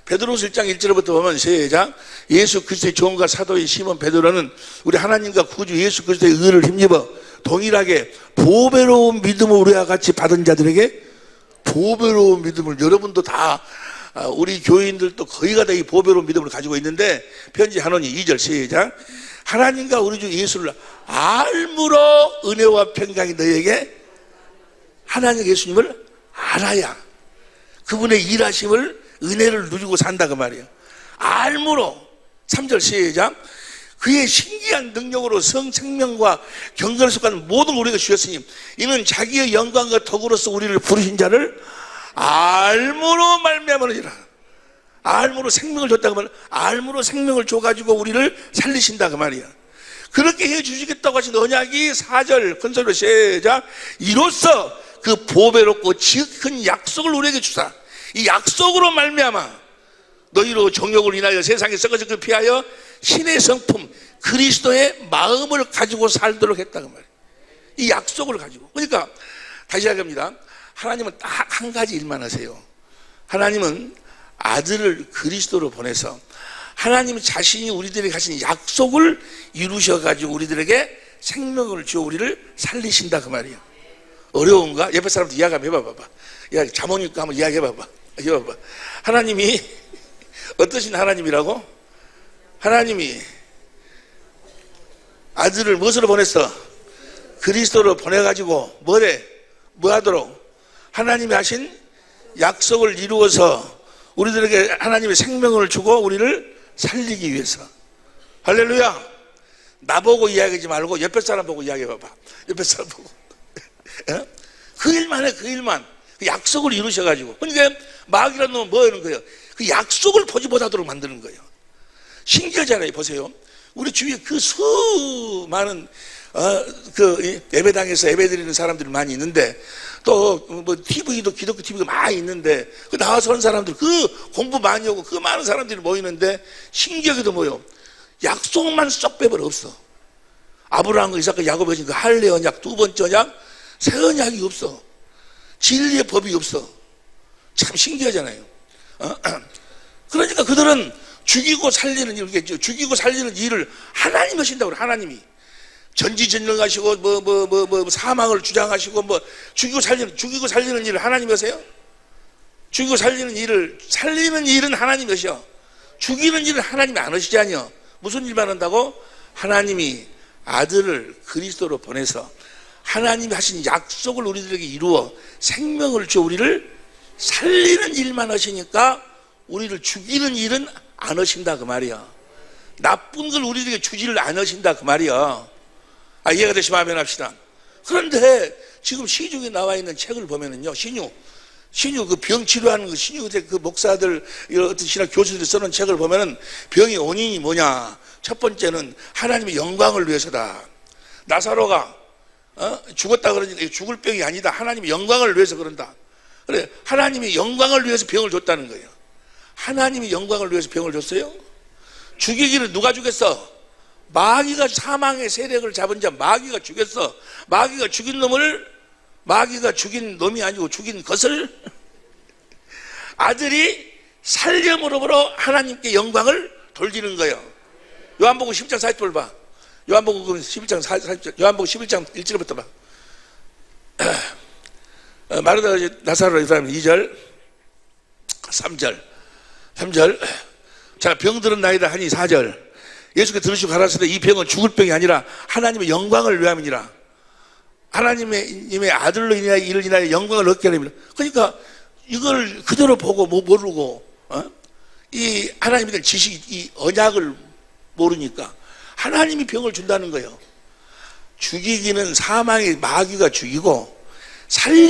베드로후서 1장 1절부터 보면 시작. 예수 그리스도의 종과 사도의 시몬 베드로는 우리 하나님과 구주 예수 그리스도의 의를 힘입어 동일하게 보배로운 믿음을 우리와 같이 받은 자들에게 보배로운 믿음을 여러분도 다 우리 교인들도 거의가 다 이 보배로운 믿음을 가지고 있는데 편지 한원이 2절 시작. 하나님과 우리 주 예수를 알므로 은혜와 평강이 너에게, 하나님 예수님을 알아야 그분의 일하심을, 은혜를 누리고 산다 그 말이에요. 알므로. 3절 시작. 그의 신기한 능력으로 생명과 경건에 속하는 모든 우리가 주셨으니 이는 자기의 영광과 덕으로서 우리를 부르신 자를 알므로 말미암으니라. 알므로 생명을 줬다고 말이야. 알므로 생명을 줘가지고 우리를 살리신다 그 말이야. 그렇게 해주시겠다고 하신 언약이 4절 큰소리로 시작. 이로써 그 보배롭고 지극한 약속을 우리에게 주사. 이 약속으로 말미암아 너희로 정욕을 인하여 세상에 썩어질 것 피하여 신의 성품 그리스도의 마음을 가지고 살도록 했다 그 말이야. 이 약속을 가지고. 그러니까 다시 이야기합니다. 하나님은 딱 한 가지 일만 하세요. 하나님은 아들을 그리스도로 보내서 하나님 자신이 우리들에게 하신 약속을 이루셔가지고 우리들에게 생명을 주어 우리를 살리신다 그 말이에요. 어려운가? 옆에 사람들 이야기 한번 해봐봐. 야, 자모니까 한번 이야기해봐봐. 하나님이 어떠신 하나님이라고? 하나님이 아들을 무엇으로 보냈어? 그리스도로 보내가지고 뭐 하도록? 하나님이 하신 약속을 이루어서 우리들에게 하나님의 생명을 주고 우리를 살리기 위해서. 할렐루야. 나보고 이야기하지 말고 옆에 사람 보고 이야기해봐봐. 옆에 사람 보고. 그 일만 해, 그 일만. 그 약속을 이루셔가지고. 그러니까 마귀라는 놈은 뭐 하는 거예요? 그 약속을 보지 못하도록 만드는 거예요. 신기하잖아요. 보세요. 우리 주위에 그 수많은 그 예배당에서 예배드리는 사람들이 많이 있는데 또 뭐 TV도 기독교 TV가 많이 있는데 그 나와서 하는 사람들 그 공부 많이 하고 그 많은 사람들이 모이는데 신기하게도 뭐요? 약속만 쏙 빼버려 없어. 아브라함과 이삭과 야곱이 가진 그 할례 언약, 두 번째 언약, 새 언약이 없어. 진리의 법이 없어. 참 신기하잖아요. 그러니까 그들은 죽이고 살리는 일, 죽이고 살리는 일을 하나님이 하신다고 그래. 하나님이 전지전능하시고 사망을 주장하시고 죽이고 살리는 일을 하나님이 하세요. 죽이고 살리는 일은 하나님이 하셔. 죽이는 일은 하나님이 안 하시잖아요. 무슨 일만 한다고? 하나님이 아들을 그리스도로 보내서 하나님이 하신 약속을 우리들에게 이루어 생명을 줘 우리를 살리는 일만 하시니까 우리를 죽이는 일은 안 하신다 그 말이야. 나쁜 걸 우리들에게 주지를 안 하신다 그 말이야. 이해가 되시면 아멘 합시다. 그런데 지금 시중에 나와 있는 책을 보면은요, 신유 그 병 치료하는 그 신유 그 목사들, 어떤 신학 교수들이 쓰는 책을 보면은 병의 원인이 뭐냐? 첫 번째는 하나님의 영광을 위해서다. 나사로가 죽었다 그러니까 죽을 병이 아니다. 하나님의 영광을 위해서 그런다. 그래, 하나님이 영광을 위해서 병을 줬다는 거예요. 하나님이 영광을 위해서 병을 줬어요? 죽이기를 누가 죽였어? 마귀가 사망의 세력을 잡은 자 마귀가 죽였어. 마귀가 죽인 놈이 아니고 죽인 것을 아들이 살림으로 하나님께 영광을 돌리는 거예요. 요한복음 11장 40절 봐. 요한복음 11장 40절, 요한복음 11장 1절부터 봐. 마르다 나사로 이 사람 2절 3절 자, 병들은 나이다 하니 4절 예수께 들으시고 가라사대 이 병은 죽을 병이 아니라 하나님의 영광을 위함이니라. 하나님의 아들로 인하여 이를 인하여 영광을 얻게 하렵니다. 그러니까 이걸 그대로 보고 모르고 이 하나님에 대한 지식, 이 언약을 모르니까 하나님이 병을 준다는 거예요. 죽이기는 사망의 마귀가 죽이고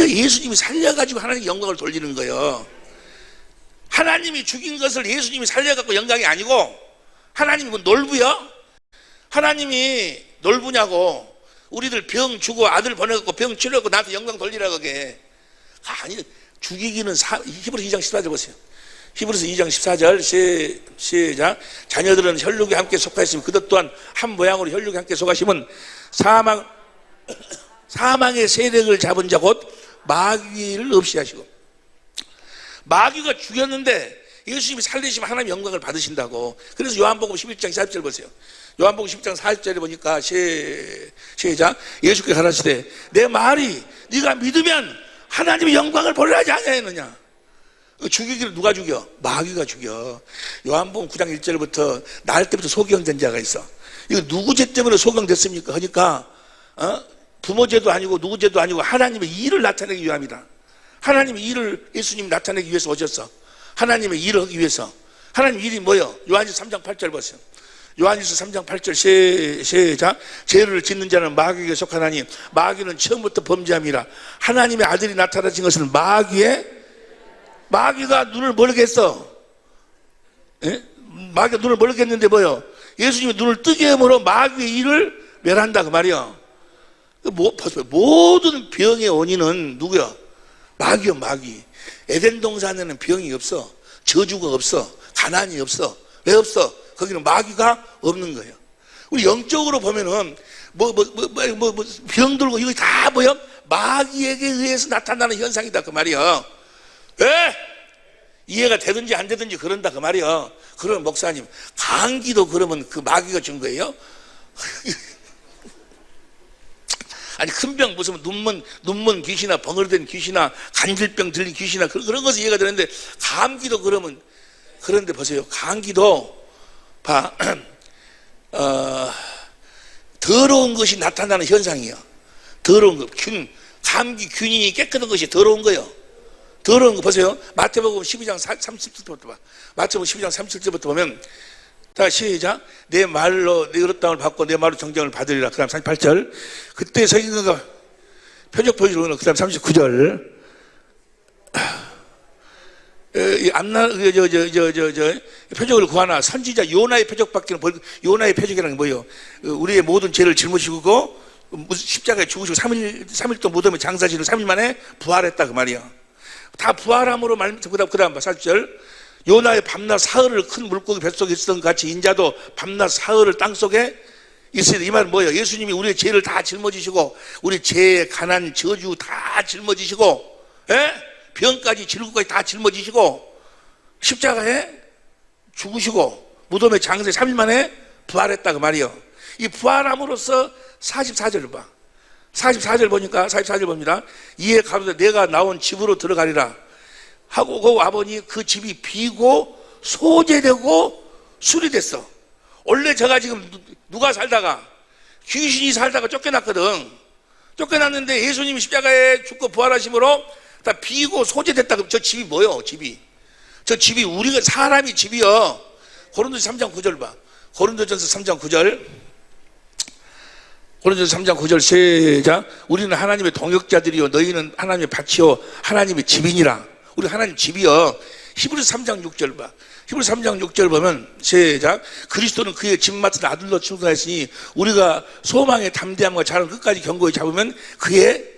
예수님이 살려가지고 하나님 영광을 돌리는 거예요. 하나님이 죽인 것을 예수님이 살려갖고 영광이 아니고 하나님이 뭐 놀부야? 하나님이 놀부냐고. 우리들 병 주고 아들 보내갖고 병 치료하고 나한테 영광 돌리라 그게. 아니, 죽이기는 히브리서 2장 14절 보세요. 히브리서 2장 14절 시작. 자녀들은 혈육에 함께 속하였으면 그것 또한 한 모양으로 혈육에 함께 속하시면 사망의 세력을 잡은 자 곧 마귀를 없이 하시고. 마귀가 죽였는데 예수님이 살리시면 하나님 영광을 받으신다고. 그래서 요한복음 11장 40절 보세요. 요한복음 10장 40절에 보니까 시작. 예수께 가라사대 내 말이 네가 믿으면 하나님의 영광을 보려 하지 않느냐. 죽이기를 누가 죽여? 마귀가 죽여. 요한복음 9장 1절부터 날 때부터 소경된 자가 있어. 이거 누구 죄 때문에 소경됐습니까? 그러니까 부모 죄도 아니고 누구 죄도 아니고 하나님의 일을 나타내기 위함이다. 하나님의 일을 예수님이 나타내기 위해서 오셨어. 하나님의 일을 하기 위해서. 하나님 일이 뭐예요? 요한일서 3장 8절 보세요. 요한일서 3장 8절 시작. 죄를 짓는 자는 마귀에게 속하나니 마귀는 처음부터 범죄함이라. 하나님의 아들이 나타나신 것은 마귀가 눈을 멀게 했어. 예? 마귀가 눈을 멀게 했는데 뭐요? 예수님이 눈을 뜨게 함으로 마귀의 일을 멸한다 그 말이야. 모든 병의 원인은 누구야? 마귀야, 마귀. 에덴 동산에는 병이 없어. 저주가 없어. 가난이 없어. 왜 없어? 거기는 마귀가 없는 거예요. 우리 영적으로 보면은 병 들고 이거 다 뭐야? 마귀에게 의해서 나타나는 현상이다 그 말이야. 왜? 이해가 되든지 안 되든지 그런다 그 말이야. 그러면 목사님, 감기도 그러면 그 마귀가 준 거예요? 아니 큰 병 무슨 눈먼 귀신이나 벙어리된 귀신이나 간질병 들린 귀신이나 그런 것이 이해가 되는데 감기도 그러면 그런데 보세요. 감기도 더러운 것이 나타나는 현상이에요. 더러운 것, 감기 균이 깨끗한 것이 더러운 거예요. 더러운 거 보세요. 마태복음 12장 37절부터 봐. 마태복음 12장 37절부터 보면 다 시작. 내 말로 내 의롭다함을 받고 내 말로 정정을 받으리라. 그 다음 38절. 그때 성경가 표적 보여주는 그 다음 39절. 표적을 구하나 선지자 요나의 표적밖에는 요나의 표적이라는 게 뭐예요? 우리의 모든 죄를 짊어지고 십자가에 죽으시고 3일 동안 무덤에 장사지를 3일 만에 부활했다 그 말이야. 다 부활함으로 그 다음 40절. 요나의 밤낮 사흘을 큰 물고기 뱃속에 있었던 같이 인자도 밤낮 사흘을 땅속에 있어야 돼. 이 말은 뭐예요? 예수님이 우리의 죄를 다 짊어지시고 우리 죄, 가난, 저주 다 짊어지시고 병까지 질고까지 다 짊어지시고 십자가에 죽으시고 무덤에 장사에 3일 만에 부활했다 그 말이에요. 이 부활함으로써 44절을 봐. 44절 보니까 44절 봅니다. 이에 가로되 내가 나온 집으로 들어가리라 하고 그 아버니 그 집이 비고 소재되고 수리됐어. 원래 제가 지금 누가 살다가 귀신이 살다가 쫓겨났거든. 쫓겨났는데 예수님이 십자가에 죽고 부활하심으로 다 비고 소재됐다. 저 집이 뭐요? 저 집이 우리가 사람이 집이요. 고린도서 3장 9절 봐. 고린도전서 3장 9절. 고린도전서 3장 9절 시작. 우리는 하나님의 동역자들이요 너희는 하나님의 밭이요 하나님의 집이니라. 우리 하나님 집이요. 히브리서 3장 6절 봐. 히브리서 3장 6절 보면 시작. 그리스도는 그의 집 맡은 아들로 출근하였으니 우리가 소망의 담대함과 자를 끝까지 견고히 잡으면 그의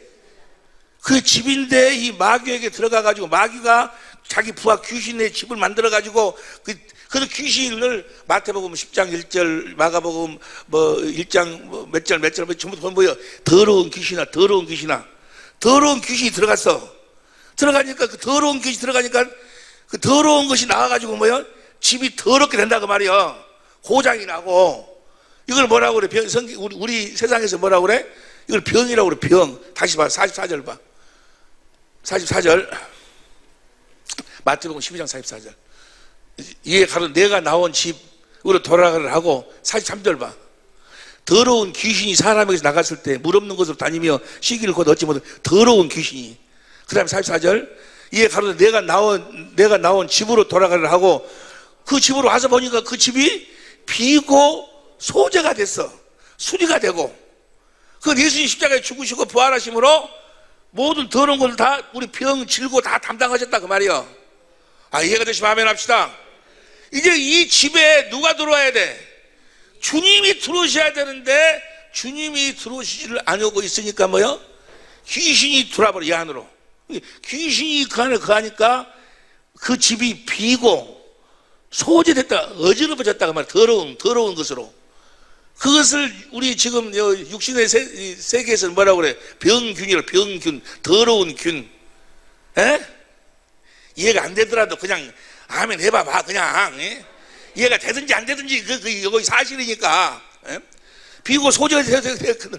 집인데 이 마귀에게 들어가가지고 마귀가 자기 부하 귀신의 집을 만들어가지고 그 귀신을 마태복음 10장 1절 마가복음 1장 몇 절 전부 보면 뭐예요? 더러운 귀신아 더러운 귀신이 들어가니까 그 더러운 귀신이 들어가니까 그 더러운 것이 나와가지고 뭐야? 집이 더럽게 된다 그 말이야. 고장이 나고. 이걸 뭐라고 그래? 우리 세상에서 뭐라고 그래? 이걸 병이라고 그래. 병. 다시 봐. 44절 봐. 44절. 마태복음 12장 44절. 이에 가로 내가 나온 집으로 돌아가라 하고 43절 봐. 더러운 귀신이 사람에게서 나갔을 때 물 없는 곳으로 다니며 시기를 곧 얻지 못한 더러운 귀신이. 그 다음에 44절. 이에 가로 내가 나온 집으로 돌아가라 하고 그 집으로 와서 보니까 그 집이 비고 소재가 됐어. 수리가 되고. 그 예수님 십자가에 죽으시고 부활하심으로 모든 더러운 것을 다 우리 병 질고 다 담당하셨다 그 말이요. 이해가 되시면 아멘 합시다. 이제 이 집에 누가 들어와야 돼? 주님이 들어오셔야 되는데 주님이 들어오시지를 않고 있으니까 뭐요? 귀신이 들어와버려. 이 안으로. 귀신이 그 안에 거하니까 그 집이 비고 소재됐다, 어지러워졌다 그 말이야. 더러운 것으로. 그것을 우리 지금 육신의 세계에서는 뭐라고 그래? 병균이라. 병균, 더러운 균. 이해가 안 되더라도 그냥 아멘 해봐봐. 그냥 이해가 되든지 안 되든지 그거 사실이니까. 비고 소재가 되었거든.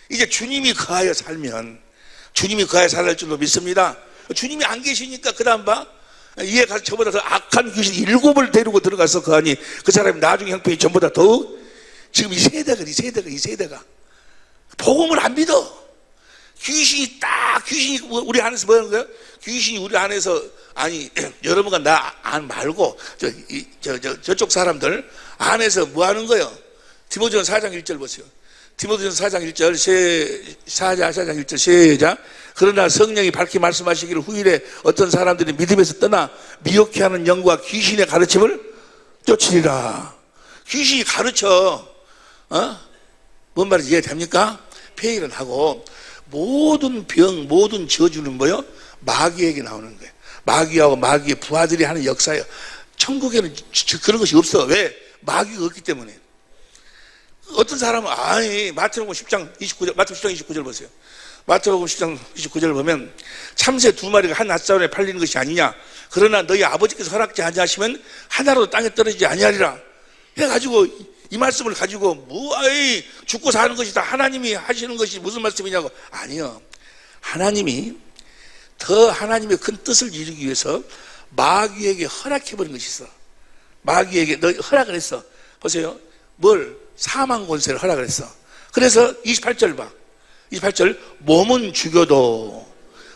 이제 주님이 거하여 살면 주님이 거하여 살할 줄로 믿습니다. 주님이 안 계시니까 그 다음 봐. 이에 가서 저보다 더 악한 귀신 7을 데리고 들어가서 그 안이 그 사람이 나중에 형편이 전보다 더욱 지금 이 세대가 복음을 안 믿어. 귀신이 우리 안에서 뭐 하는 거야? 귀신이 우리 안에서, 아니, 여러분과 나 안 말고, 저쪽 사람들 안에서 뭐 하는 거예요? 디모데전서 4장 1절 보세요. 디모데전서 4장 1절, 4장 1절, 시작. 그러나 성령이 밝히 말씀하시기를 후일에 어떤 사람들이 믿음에서 떠나 미혹해 하는 영과 귀신의 가르침을 쫓으리라. 귀신이 가르쳐. 뭔 말인지 이해됩니까? 폐일은 하고, 모든 병, 모든 저주는 뭐요? 마귀에게 나오는 거예요. 마귀하고 마귀의 부하들이 하는 역사예요. 천국에는 그런 것이 없어. 왜? 마귀가 없기 때문에. 어떤 사람은, 아니, 마태복음 10장 29절 보세요. 마태복음 10장 29절 보면, 참새 2마리가 한 낫사원에 팔리는 것이 아니냐. 그러나 너희 아버지께서 허락지 아니하시면 하나라도 땅에 떨어지지 아니하리라. 해가지고, 이 말씀을 가지고 죽고 사는 것이 다 하나님이 하시는 것이 무슨 말씀이냐고. 아니요. 하나님이 하나님의 큰 뜻을 이루기 위해서 마귀에게 허락해버린 것이 있어. 마귀에게 너 허락을 했어. 보세요. 뭘? 사망 권세를 허락을 했어. 그래서 28절 봐. 28절. 몸은 죽여도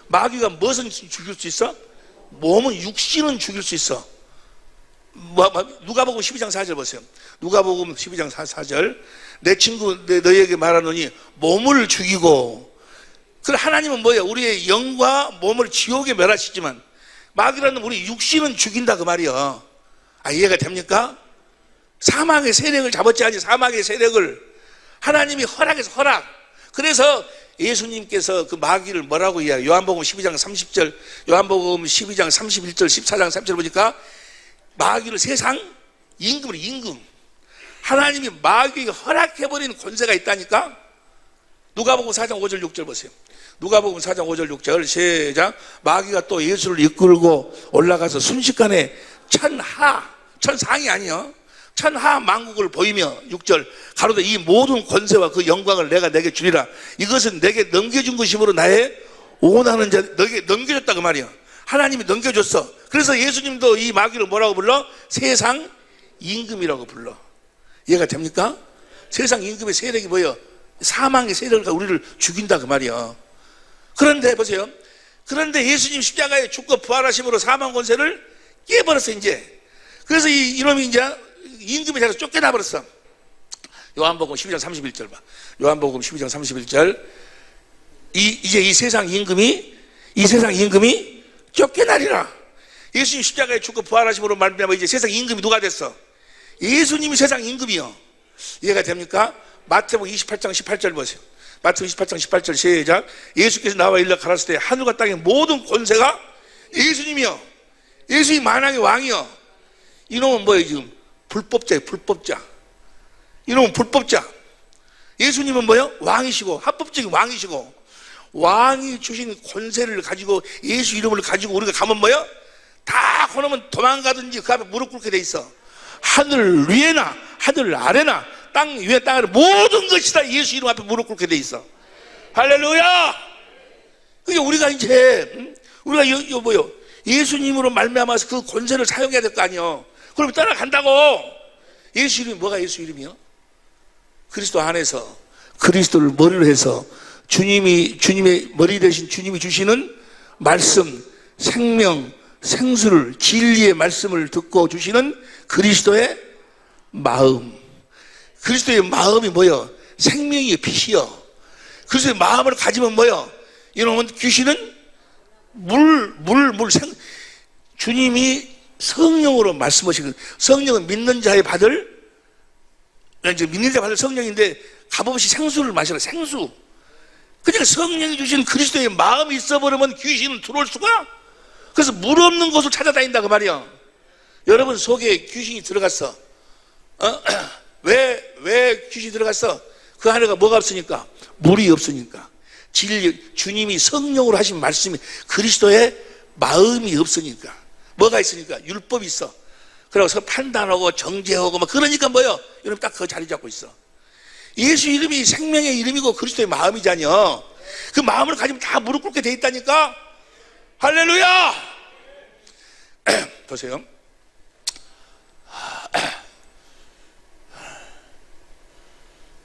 마귀가 무엇은 죽일 수 있어? 몸은 육신은 죽일 수 있어. 누가복음 12장 4절 보세요. 누가복음 12장 4절. 내 친구 너희에게 말하노니 몸을 죽이고. 그 하나님은 뭐예요? 우리의 영과 몸을 지옥에 멸하시지만 마귀라는 우리 육신은 죽인다 그 말이요. 이해가 됩니까? 사망의 세력을 잡았지 않니? 사망의 세력을 하나님이 허락해서 허락. 그래서 예수님께서 그 마귀를 뭐라고 이야기해요? 요한복음 12장 30절, 요한복음 12장 31절, 14장 3절 보니까 마귀를 세상 임금. 하나님이 마귀에게 허락해버린 권세가 있다니까? 누가복음 4장 5절 6절 보세요. 누가복음 4장 5절 6절 시작. 마귀가 또 예수를 이끌고 올라가서 순식간에 천상이 아니요. 천하 만국을 보이며 6절 가로되 이 모든 권세와 그 영광을 내가 내게 주리라. 이것은 내게 넘겨준 것이므로 나의 원하는 자 너에게 넘겨줬다 그 말이야. 하나님이 넘겨줬어. 그래서 예수님도 이 마귀를 뭐라고 불러? 세상 임금이라고 불러. 이해가 됩니까? 세상 임금의 세력이 뭐예요? 사망의 세력을 우리를 죽인다 그 말이야. 그런데 보세요. 그런데 예수님 십자가에 죽고 부활하심으로 사망 권세를 깨버렸어 이제. 그래서 이놈이 이제 임금의 자리에서 쫓겨나 버렸어. 요한복음 12장 31절 봐. 요한복음 12장 31절. 이제 이 세상 임금이 쫓겨나리라. 예수님 십자가에 죽고 부활하심으로 말미암아 이제 세상 임금이 누가 됐어? 예수님이 세상 임금이요. 이해가 됩니까? 마태복음 28장 18절 보세요. 마태복음 28장 18절 시작. 예수께서 나와 일러 가라사대 하늘과 땅의 모든 권세가 예수님이요. 예수님 만왕의 왕이요. 이놈은 뭐예요 지금? 불법자예요. 불법자. 이놈은 불법자. 예수님은 뭐예요? 왕이시고 합법적인 왕이시고 왕이 주신 권세를 가지고 예수 이름을 가지고 우리가 가면 뭐예요? 다 그놈은 도망가든지 그 앞에 무릎 꿇게 돼 있어. 하늘 위에나 하늘 아래나 땅 위에 땅 아래 모든 것이 다 예수 이름 앞에 무릎 꿇게 돼 있어. 할렐루야. 그게 우리가 이제 우리가 뭐요? 예수님으로 말미암아서 그 권세를 사용해야 될 거 아니요. 그럼 따라간다고. 예수 이름이 뭐가 예수 이름이요? 그리스도 안에서 그리스도를 머리로 해서 주님의 머리 대신 주님이 주시는 말씀, 생명, 생수를 진리의 말씀을 듣고 주시는 그리스도의 마음. 그리스도의 마음이 뭐요? 생명의 빛이요. 그리스도의 마음을 가지면 뭐요? 이놈은 귀신은 주님이 성령으로 말씀하시고 성령은 믿는 자의 받을 성령인데 값없이 생수를 마시라. 생수. 그러니까 성령이 주신 그리스도의 마음이 있어버리면 귀신은 들어올 수가. 그래서 물 없는 곳을 찾아다닌다 그 말이야. 여러분 속에 귀신이 들어갔어. 왜 귀신이 들어갔어? 그 안에가 뭐가 없으니까? 물이 없으니까. 주님이 성령으로 하신 말씀이 그리스도의 마음이 없으니까. 뭐가 있으니까? 율법이 있어. 그래서 판단하고 정죄하고 그러니까 뭐요? 여러분 딱 그 자리 잡고 있어. 예수 이름이 생명의 이름이고 그리스도의 마음이잖여. 그 마음을 가지면 다 무릎 꿇게 돼 있다니까. 할렐루야. 보세요.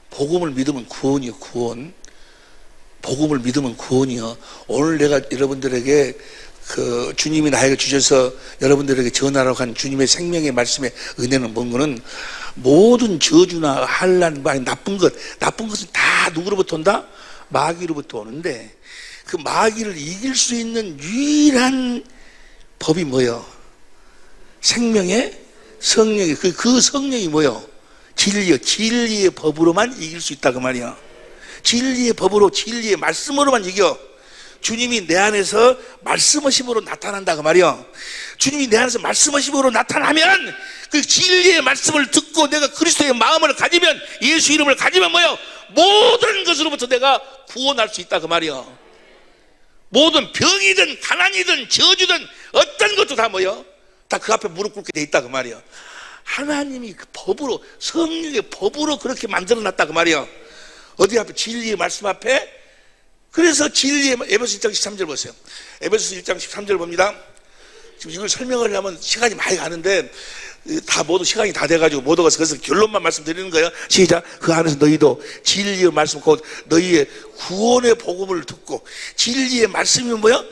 복음을 믿으면 구원이요, 구원. 복음을 믿으면 구원이요. 오늘 내가 여러분들에게 그 주님이 나에게 주셔서 여러분들에게 전하라고 한 주님의 생명의 말씀의 은혜는 뭔 거는 모든 저주나 환난, 나쁜 것은 다 누구로부터 온다? 마귀로부터 오는데 그 마귀를 이길 수 있는 유일한 법이 뭐예요? 생명의 성령이 그 성령이 뭐예요? 진리의 법으로만 이길 수 있다 그 말이야. 진리의 법으로 진리의 말씀으로만 이겨. 주님이 내 안에서 말씀하심으로 나타난다 그 말이야. 주님이 내 안에서 말씀하심으로 나타나면 그 진리의 말씀을 듣고 내가 그리스도의 마음을 가지면, 예수 이름을 가지면 뭐예요? 모든 것으로부터 내가 구원할 수 있다 그 말이야. 모든 병이든 가난이든 저주든 어떤 것도 다 뭐예요? 다 그 앞에 무릎 꿇게 돼 있다 그 말이야. 하나님이 그 법으로, 성령의 법으로 그렇게 만들어놨다 그 말이야. 어디 앞에? 진리의 말씀 앞에. 그래서 진리의, 에베소 1장 13절 보세요. 에베소 1장 13절 봅니다. 지금 이걸 설명하려면 시간이 많이 가는데 모두 시간이 다 돼가지고 못 오가서 그래서 결론만 말씀드리는 거예요. 시작. 그 안에서 너희도 진리의 말씀, 곧 너희의 구원의 복음을 듣고. 진리의 말씀이 뭐야?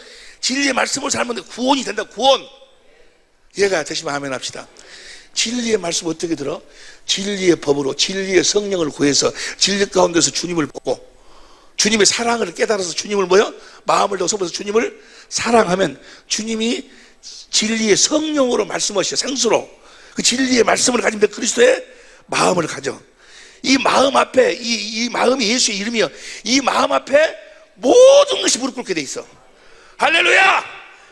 진리의 말씀을 살면 구원이 된다. 구원. 이해가 되시면 아멘 합시다. 진리의 말씀 어떻게 들어? 진리의 법으로, 진리의 성령을 구해서 진리 가운데서 주님을 보고 주님의 사랑을 깨달아서 주님을 뭐요? 마음을 더 섞어서 주님을 사랑하면 주님이 진리의 성령으로 말씀하시죠. 생수로. 그 진리의 말씀을 가진 그리스도의 마음을 가져. 이 마음 앞에, 이 마음이 예수의 이름이요. 이 마음 앞에 모든 것이 무릎 꿇게 돼 있어. 할렐루야!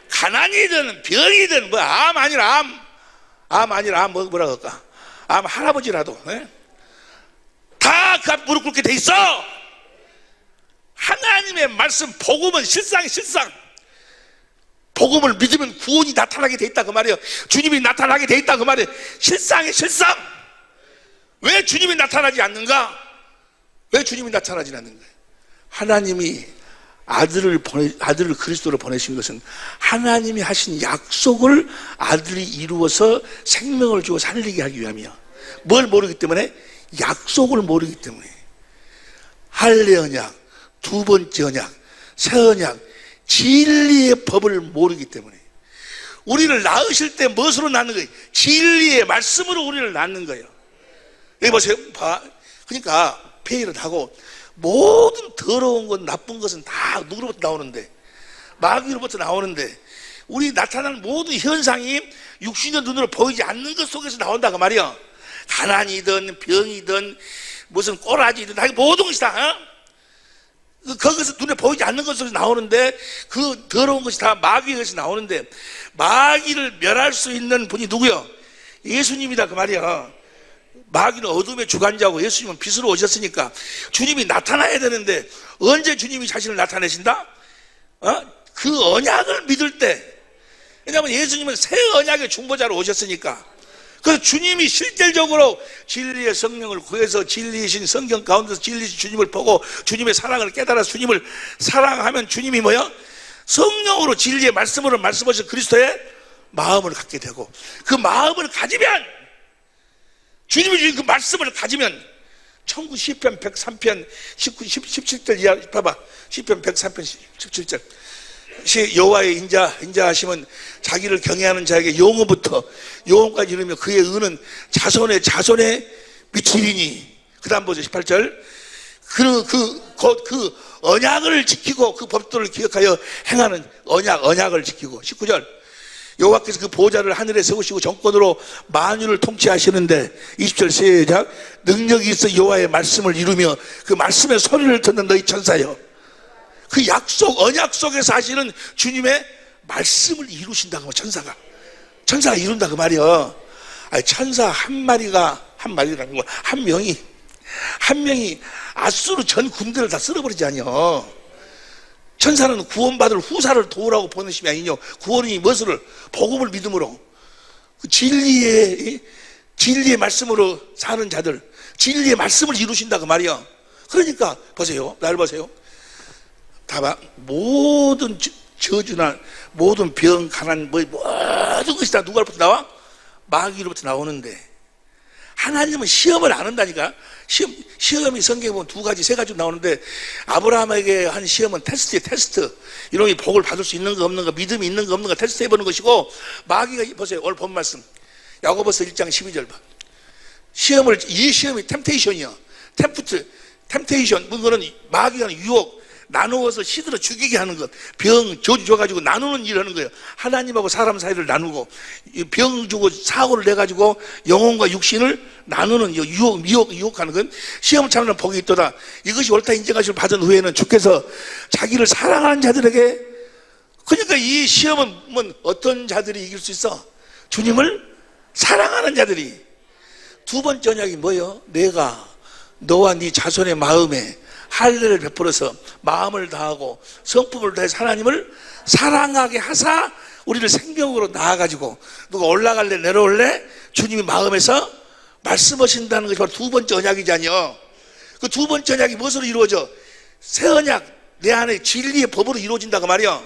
가난이든 병이든 암 아니라 뭐라고 할까? 암 할아버지라도 다 그 앞에 무릎 꿇게 돼 있어. 하나님의 말씀, 복음은 실상이 실상. 복음을 믿으면 구원이 나타나게 돼 있다 그 말이에요. 주님이 나타나게 돼 있다 그 말이에요. 실상이 실상. 왜 주님이 나타나지 않는가? 왜 주님이 나타나지 않는가? 하나님이 아들을 그리스도로 보내신 것은 하나님이 하신 약속을 아들이 이루어서 생명을 주고 살리게 하기 위함이야. 뭘 모르기 때문에? 약속을 모르기 때문에. 할례 언약, 두 번째 언약, 새 언약, 진리의 법을 모르기 때문에. 우리를 낳으실 때 무엇으로 낳는 거예요? 진리의 말씀으로 우리를 낳는 거예요. 여기 보세요. 그러니까 폐일을 하고 모든 더러운 것, 나쁜 것은 다 누구로부터 나오는데? 마귀로부터 나오는데, 우리 나타나는 모든 현상이 육신의 눈으로 보이지 않는 것 속에서 나온다 그 말이야. 가난이든 병이든 무슨 꼬라지든 다 모든 것이 다 거기서 눈에 보이지 않는 것 속에서 나오는데, 그 더러운 것이 다 마귀의 것이 나오는데, 마귀를 멸할 수 있는 분이 누구요? 예수님이다 그 말이야. 마귀는 어둠의 주관자고 예수님은 빛으로 오셨으니까 주님이 나타나야 되는데, 언제 주님이 자신을 나타내신다? 그 언약을 믿을 때. 왜냐하면 예수님은 새 언약의 중보자로 오셨으니까. 그래서 주님이 실질적으로 진리의 성령을 구해서 진리이신 성경 가운데서 진리이신 주님을 보고 주님의 사랑을 깨달아서 주님을 사랑하면 주님이 뭐야? 성령으로 진리의 말씀으로 말씀하신 그리스도의 마음을 갖게 되고, 그 마음을 가지면, 주님이 주신 그 말씀을 가지면, 천국 시편 103편 17절 이하 봐봐. 시편 103편 17절. 여호와의 인자하심은 자기를 경외하는 자에게 영원부터 영원까지 이르며 그의 의는 자손의 자손에 미치리니. 그 다음 보죠. 18절. 그 언약을 지키고 그 법도를 기억하여 행하는 언약을 지키고. 19절. 여호와께서 그 보좌를 하늘에 세우시고 정권으로 만유를 통치하시는데. 20절 시작. 능력이 있어 여호와의 말씀을 이루며 그 말씀의 소리를 듣는 너희 천사여. 그 약속, 언약 속에서 하시는 주님의 말씀을 이루신다고. 천사가 이룬다 그 말이야. 아니, 천사 한 명이 아수르 전 군대를 다 쓸어버리지 않냐. 천사는 구원받을 후사를 도우라고 보내심이 아니뇨. 구원이 무엇을? 복음을 믿음으로, 그 진리의 말씀으로 사는 자들, 진리의 말씀을 이루신다 그 말이야. 그러니까 보세요. 날 보세요. 다봐. 모든 저주나 모든 병, 가난, 모든 모든 것이 다 누구로부터 나와? 마귀로부터 나오는데 하나님은 시험을 안 한다니까. 시험이 성경에 보면 두 가지, 세 가지 나오는데 아브라함에게 한 시험은 테스트예요, 테스트. 이놈이 복을 받을 수 있는 거 없는 거, 믿음이 있는 거 없는 거 테스트 해보는 것이고, 마귀가 보세요. 오늘 본 말씀 야고보서 1장 12절 봐. 이 시험이 템테이션이야. 템테이션, 그거는 마귀가 하는 유혹, 나누어서 시들어 죽이게 하는 것, 병, 저주 줘가지고 나누는 일을 하는 거예요. 하나님하고 사람 사이를 나누고, 병 주고 사고를 내가지고 영혼과 육신을 나누는 유혹하는 건 시험 참는 복이 있도다. 이것이 옳다 인정하심을 받은 후에는 주께서 자기를 사랑하는 자들에게, 그러니까 이 시험은 어떤 자들이 이길 수 있어? 주님을 사랑하는 자들이. 두 번째 언약이 뭐예요? 내가 너와 네 자손의 마음에 할례를 베풀어서 마음을 다하고 성품을 다해서 하나님을 사랑하게 하사 우리를 생명으로 낳아가지고 누가 올라갈래 내려올래 주님이 마음에서 말씀하신다는 것이 바로 두 번째 언약이잖아요. 그 두 번째 언약이 무엇으로 이루어져? 새 언약, 내 안에 진리의 법으로 이루어진다고 말이야.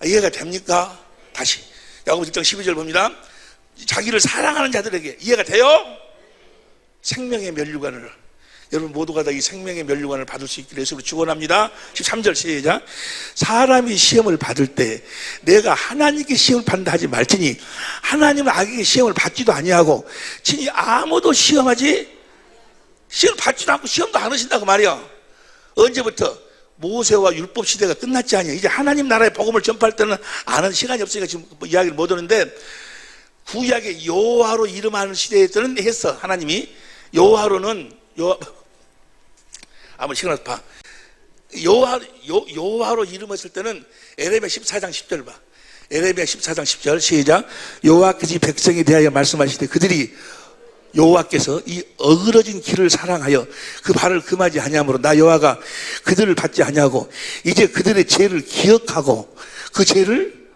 이해가 됩니까? 다시 야고보 1장 12절 봅니다. 자기를 사랑하는 자들에게. 이해가 돼요? 생명의 면류관을, 여러분 모두가 다 이 생명의 면류관을 받을 수 있기를 예수로 축원합니다. 13절 시작. 사람이 시험을 받을 때 내가 하나님께 시험을 받는다 하지 말지니 하나님은 악에게 시험을 받지도 아니하고 친히 아무도 시험 받지도 않고 시험도 안 하신다고 말이야. 언제부터? 모세와 율법 시대가 끝났지 않냐. 이제 하나님 나라의 복음을 전파할 때는 아는 시간이 없으니까 지금 이야기를 못 하는데, 구약의 여호와로 이름하는 시대에 때는 했어. 하나님이 여호와로는 아무 시간 봐. 여호와로 이름했을 때는 에레미야 14장 10절 봐. 에레미야 14장 10절 시작. 여호와께서 백성에 대하여 말씀하시되 그들이 여호와께서 이 어그러진 길을 사랑하여 그 발을 금하지 아니하므로 나 여호와가 그들을 받지 아니하고 이제 그들의 죄를 기억하고 그 죄를,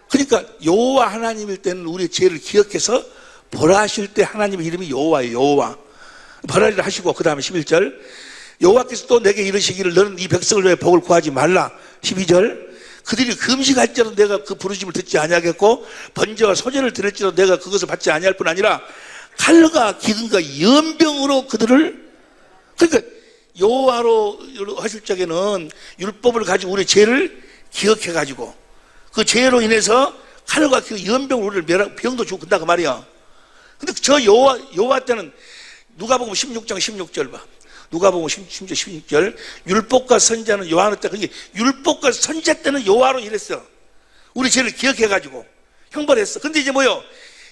그러니까 여호와 하나님일 때는 우리의 죄를 기억해서 벌하실 때 하나님의 이름이 여호와예요. 여호와 벌하리라 하시고, 그 다음에 11절 여호와께서 또 내게 이르시기를 너는 이 백성을 위해 복을 구하지 말라. 12절 그들이 금식할지라도 내가 그 부르심을 듣지 아니하겠고 번제와 소제를 드릴지라도 내가 그것을 받지 아니할 뿐 아니라 칼과 기근과 연병으로 그들을, 그러니까 여호와로 하실 적에는 율법을 가지고 우리의 죄를 기억해 가지고 그 죄로 인해서 칼과 그 연병으로 우리를 병도 주고 그런다고 말이야. 근데 저 여호와 때는 누가복음 16장 16절 봐. 누가복음 16절 율법과 선지자는 요한의 때, 그게 율법과 선지자 때는 여호와로 일했어. 우리 죄를 기억해 가지고 형벌했어. 근데 이제 뭐요?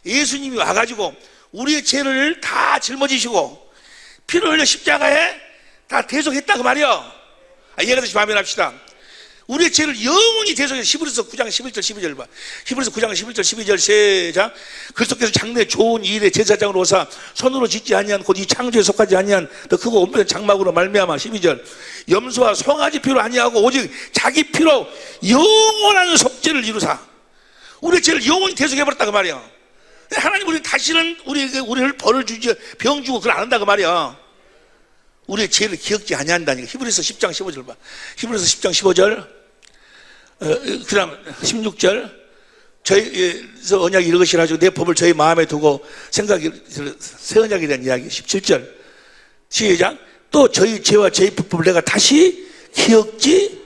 예수님이 와가지고 우리의 죄를 다 짊어지시고 피를 흘려 십자가에 다 대속했다고 말이야. 이해가 되시 반면합시다. 우리의 죄를 영원히 대속해서 히브리서 9장 11절 12절 봐. 히브리서 9장 11절 12절 시작. 그리스도께서 장래 좋은 일의 제사장으로 오사 손으로 짓지 아니한 곧 이 창조에 속하지 아니한 더 크고 온전한 장막으로 말미암아 12절 염소와 송아지 피로 아니하고 오직 자기 피로 영원한 속죄를 이루사 우리의 죄를 영원히 대속해버렸다고 말이야. 하나님 우리 다시는 우리를 벌을 주지 병 주고 그걸 안 한다고 말이야. 우리의 죄를 기억지 아니한다니까. 히브리서 10장 15절 봐. 히브리서 10장 15절 그 다음 16절 저희서 언약이 이것이라 하시고 내 법을 저희 마음에 두고 생각이 새 언약에 대한 이야기. 17절 시작. 또 저희 죄와 저희 불법을 내가 다시 기억지.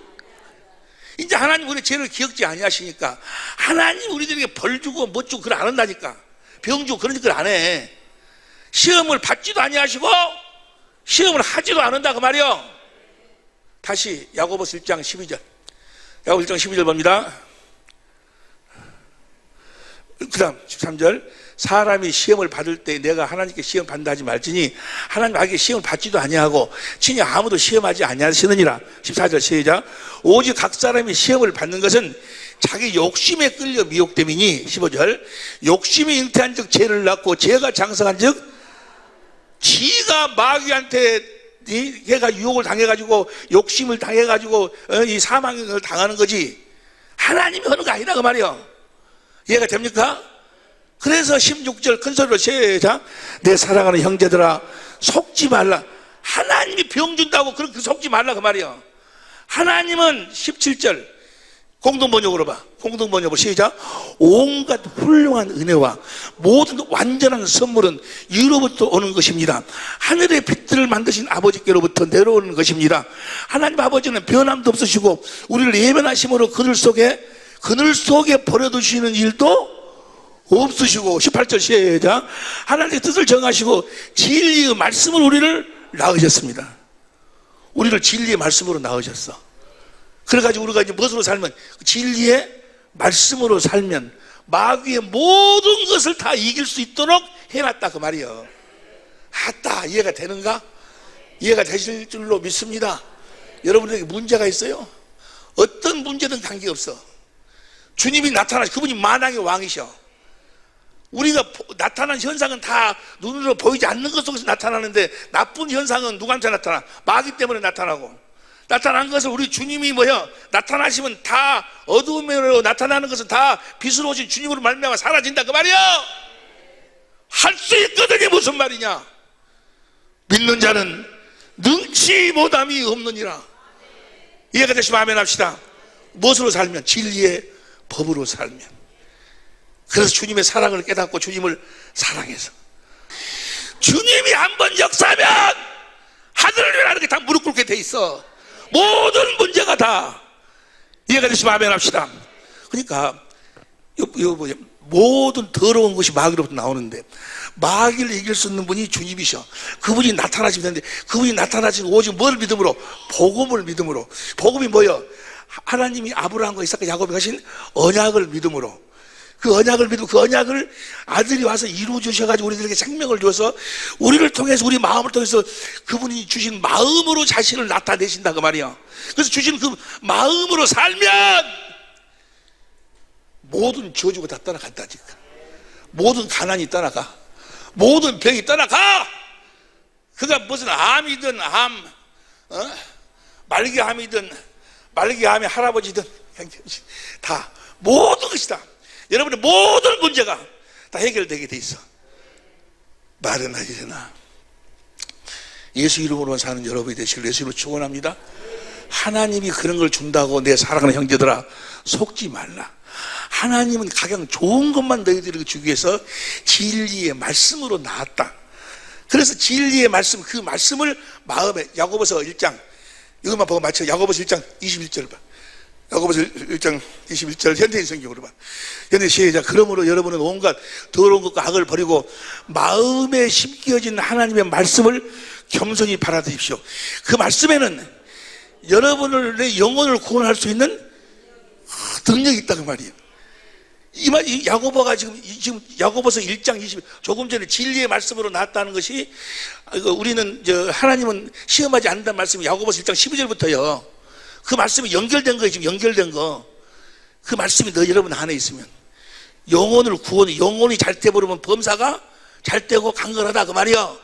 이제 하나님 우리 죄를 기억지 아니하시니까 하나님 우리들에게 벌 주고 못 주고 그걸 안 한다니까. 병 주고 그런 걸 안 해. 시험을 받지도 아니하시고 시험을 하지도 않는다고 말이요. 다시 야고보서 1장 12절 야고보 1장 12절 봅니다. 그 다음 13절 사람이 시험을 받을 때 내가 하나님께 시험 받는다 하지 말지니 하나님 악에게 시험을 받지도 아니하고 친히 아무도 시험하지 아니하시느니라. 14절 시작. 오직 각 사람이 시험을 받는 것은 자기 욕심에 끌려 미혹됨이니 15절 욕심이 잉태한 즉 죄를 낳고 죄가 장성한 즉 지가 마귀한테 걔가 유혹을 당해가지고 욕심을 당해가지고 이 사망을 당하는 거지 하나님이 하는 거 아니라 그 말이야. 이해가 됩니까? 그래서 16절 큰소리로 시작. 내 사랑하는 형제들아 속지 말라. 하나님이 병 준다고 그렇게 속지 말라 그 말이야. 하나님은 17절 공동번역으로 봐. 공동번역으로 시작. 온갖 훌륭한 은혜와 모든 완전한 선물은 위로부터 오는 것입니다. 하늘의 빛들을 만드신 아버지께로부터 내려오는 것입니다. 하나님 아버지는 변함도 없으시고 우리를 예면하심으로 그늘 속에 버려두시는 일도 없으시고 18절 시작. 하나님의 뜻을 정하시고 진리의 말씀으로 우리를 낳으셨습니다. 우리를 진리의 말씀으로 낳으셨어. 그래가지고 우리가 이제 무엇으로 살면, 진리의 말씀으로 살면 마귀의 모든 것을 다 이길 수 있도록 해놨다 그 말이에요. 아따, 이해가 되는가? 이해가 되실 줄로 믿습니다. 여러분에게 문제가 있어요? 어떤 문제든 관계없어. 주님이 나타나시, 그분이 만왕의 왕이셔. 우리가 나타난 현상은 다 눈으로 보이지 않는 것 속에서 나타나는데, 나쁜 현상은 누구한테 나타나? 마귀 때문에 나타나고, 나타난 것을 우리 주님이 나타나시면 다 어두움으로 나타나는 것은 다 빛으로 오신 주님으로 말미암아 사라진다 그 말이야. 할 수 있거든요. 무슨 말이냐? 믿는 자는 능치 못함이 없느니라. 이해가 되시면 아멘 합시다. 무엇으로 살면? 진리의 법으로 살면. 그래서 주님의 사랑을 깨닫고 주님을 사랑해서, 주님이 한번 역사하면 하늘을 위하는 게 다 무릎 꿇게 돼 있어. 모든 문제가 다. 이해가 되시면 아멘 합시다. 그러니까 모든 더러운 것이 마귀로부터 나오는데, 마귀를 이길 수 있는 분이 주님이셔. 그분이 나타나시면 되는데, 그분이 나타나시는 오직 뭘 믿음으로? 복음을 믿음으로. 복음이 뭐예요? 하나님이 아브라함과 이삭과 야곱에 가신 언약을 믿음으로. 그 언약을 믿고 그 언약을 아들이 와서 이루어 주셔가지고 우리들에게 생명을 줘서 우리를 통해서, 우리 마음을 통해서 그분이 주신 마음으로 자신을 나타내신다 그 말이야. 그래서 주신 그 마음으로 살면 모든 저주가 다 떠나간다니까. 모든 가난이 떠나가. 모든 병이 떠나가. 그가 무슨 암이든 말기암이든 말기암의 할아버지든 다 모든 것이다. 여러분의 모든 문제가 다 해결되게 돼 있어. 말은 하시나. 예수 이름으로 사는 여러분이 되시길 예수 이름으로 축원합니다. 하나님이 그런 걸 준다고 내 사랑하는 형제들아 속지 말라. 하나님은 가장 좋은 것만 너희들에게 주기 위해서 진리의 말씀으로 나왔다. 그래서 진리의 말씀, 그 말씀을 마음에, 야고보서 1장, 이것만 보고 맞춰. 야고보서 1장 21절 봐. 야고보서 1장 21절 현대인 성경으로 봐. 현대 시작. 그러므로 여러분은 온갖 더러운 것과 악을 버리고 마음에 심겨진 하나님의 말씀을 겸손히 받아들이십시오. 그 말씀에는 여러분의 영혼을 구원할 수 있는 능력이 있다 그 말이에요. 이 야고보가 지금 야고보서 1장 20, 조금 전에 진리의 말씀으로 나왔다는 것이, 우리는 하나님은 시험하지 않는다는 말씀이 야고보서 1장 12절부터요. 그 말씀이 연결된 거예요. 지금 연결된 거. 그 말씀이 여러분 안에 있으면 영혼을 구원해. 영혼이 잘 돼버리면 범사가 잘 되고 강건하다 그 말이요.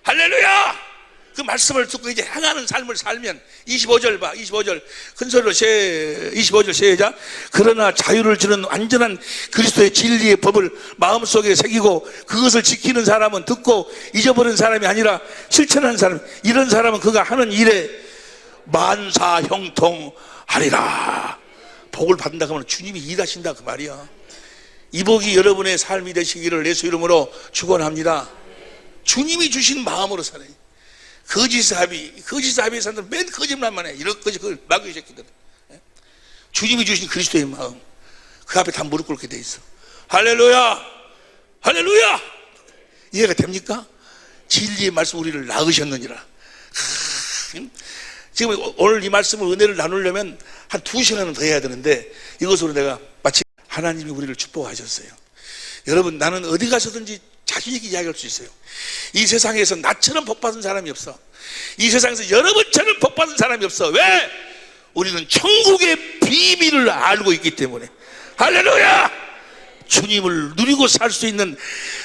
할렐루야. 그 말씀을 듣고 이제 행하는 삶을 살면 25절 봐. 25절 큰 소리로 25절 시작. 그러나 자유를 주는 완전한 그리스도의 진리의 법을 마음속에 새기고 그것을 지키는 사람은 듣고 잊어버린 사람이 아니라 실천하는 사람, 이런 사람은 그가 하는 일에 만사 형통하리라. 복을 받는다 그러면 주님이 일하신다 그 말이야. 이 복이 여러분의 삶이 되시기를 예수 이름으로 축원합니다. 주님이 주신 마음으로 살아요. 거짓사비 사람들은 맨 거짓말만 해. 이런 거짓, 그걸 마귀의 새끼들. 주님이 주신 그리스도의 마음, 그 앞에 다 무릎 꿇게 돼 있어. 할렐루야, 할렐루야. 이해가 됩니까? 진리의 말씀 우리를 낳으셨느니라. 지금 오늘 이 말씀을 은혜를 나누려면 한 2시간은 더 해야 되는데, 이것으로 내가 마치 하나님이 우리를 축복하셨어요. 여러분, 나는 어디 가서든지 자신 있게 이야기할 수 있어요. 이 세상에서 나처럼 복받은 사람이 없어. 이 세상에서 여러분처럼 복받은 사람이 없어. 왜? 우리는 천국의 비밀을 알고 있기 때문에. 할렐루야. 주님을 누리고 살 수 있는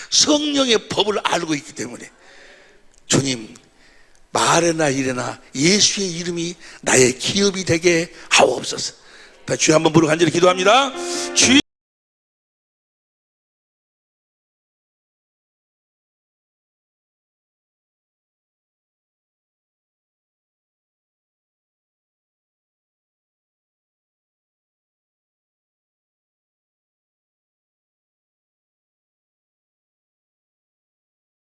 성령의 법을 알고 있기 때문에. 주님, 말에나 이래나 예수의 이름이 나의 기업이 되게 하옵소서. 다 주여 한번 부르고 간절히 기도합니다. 주여.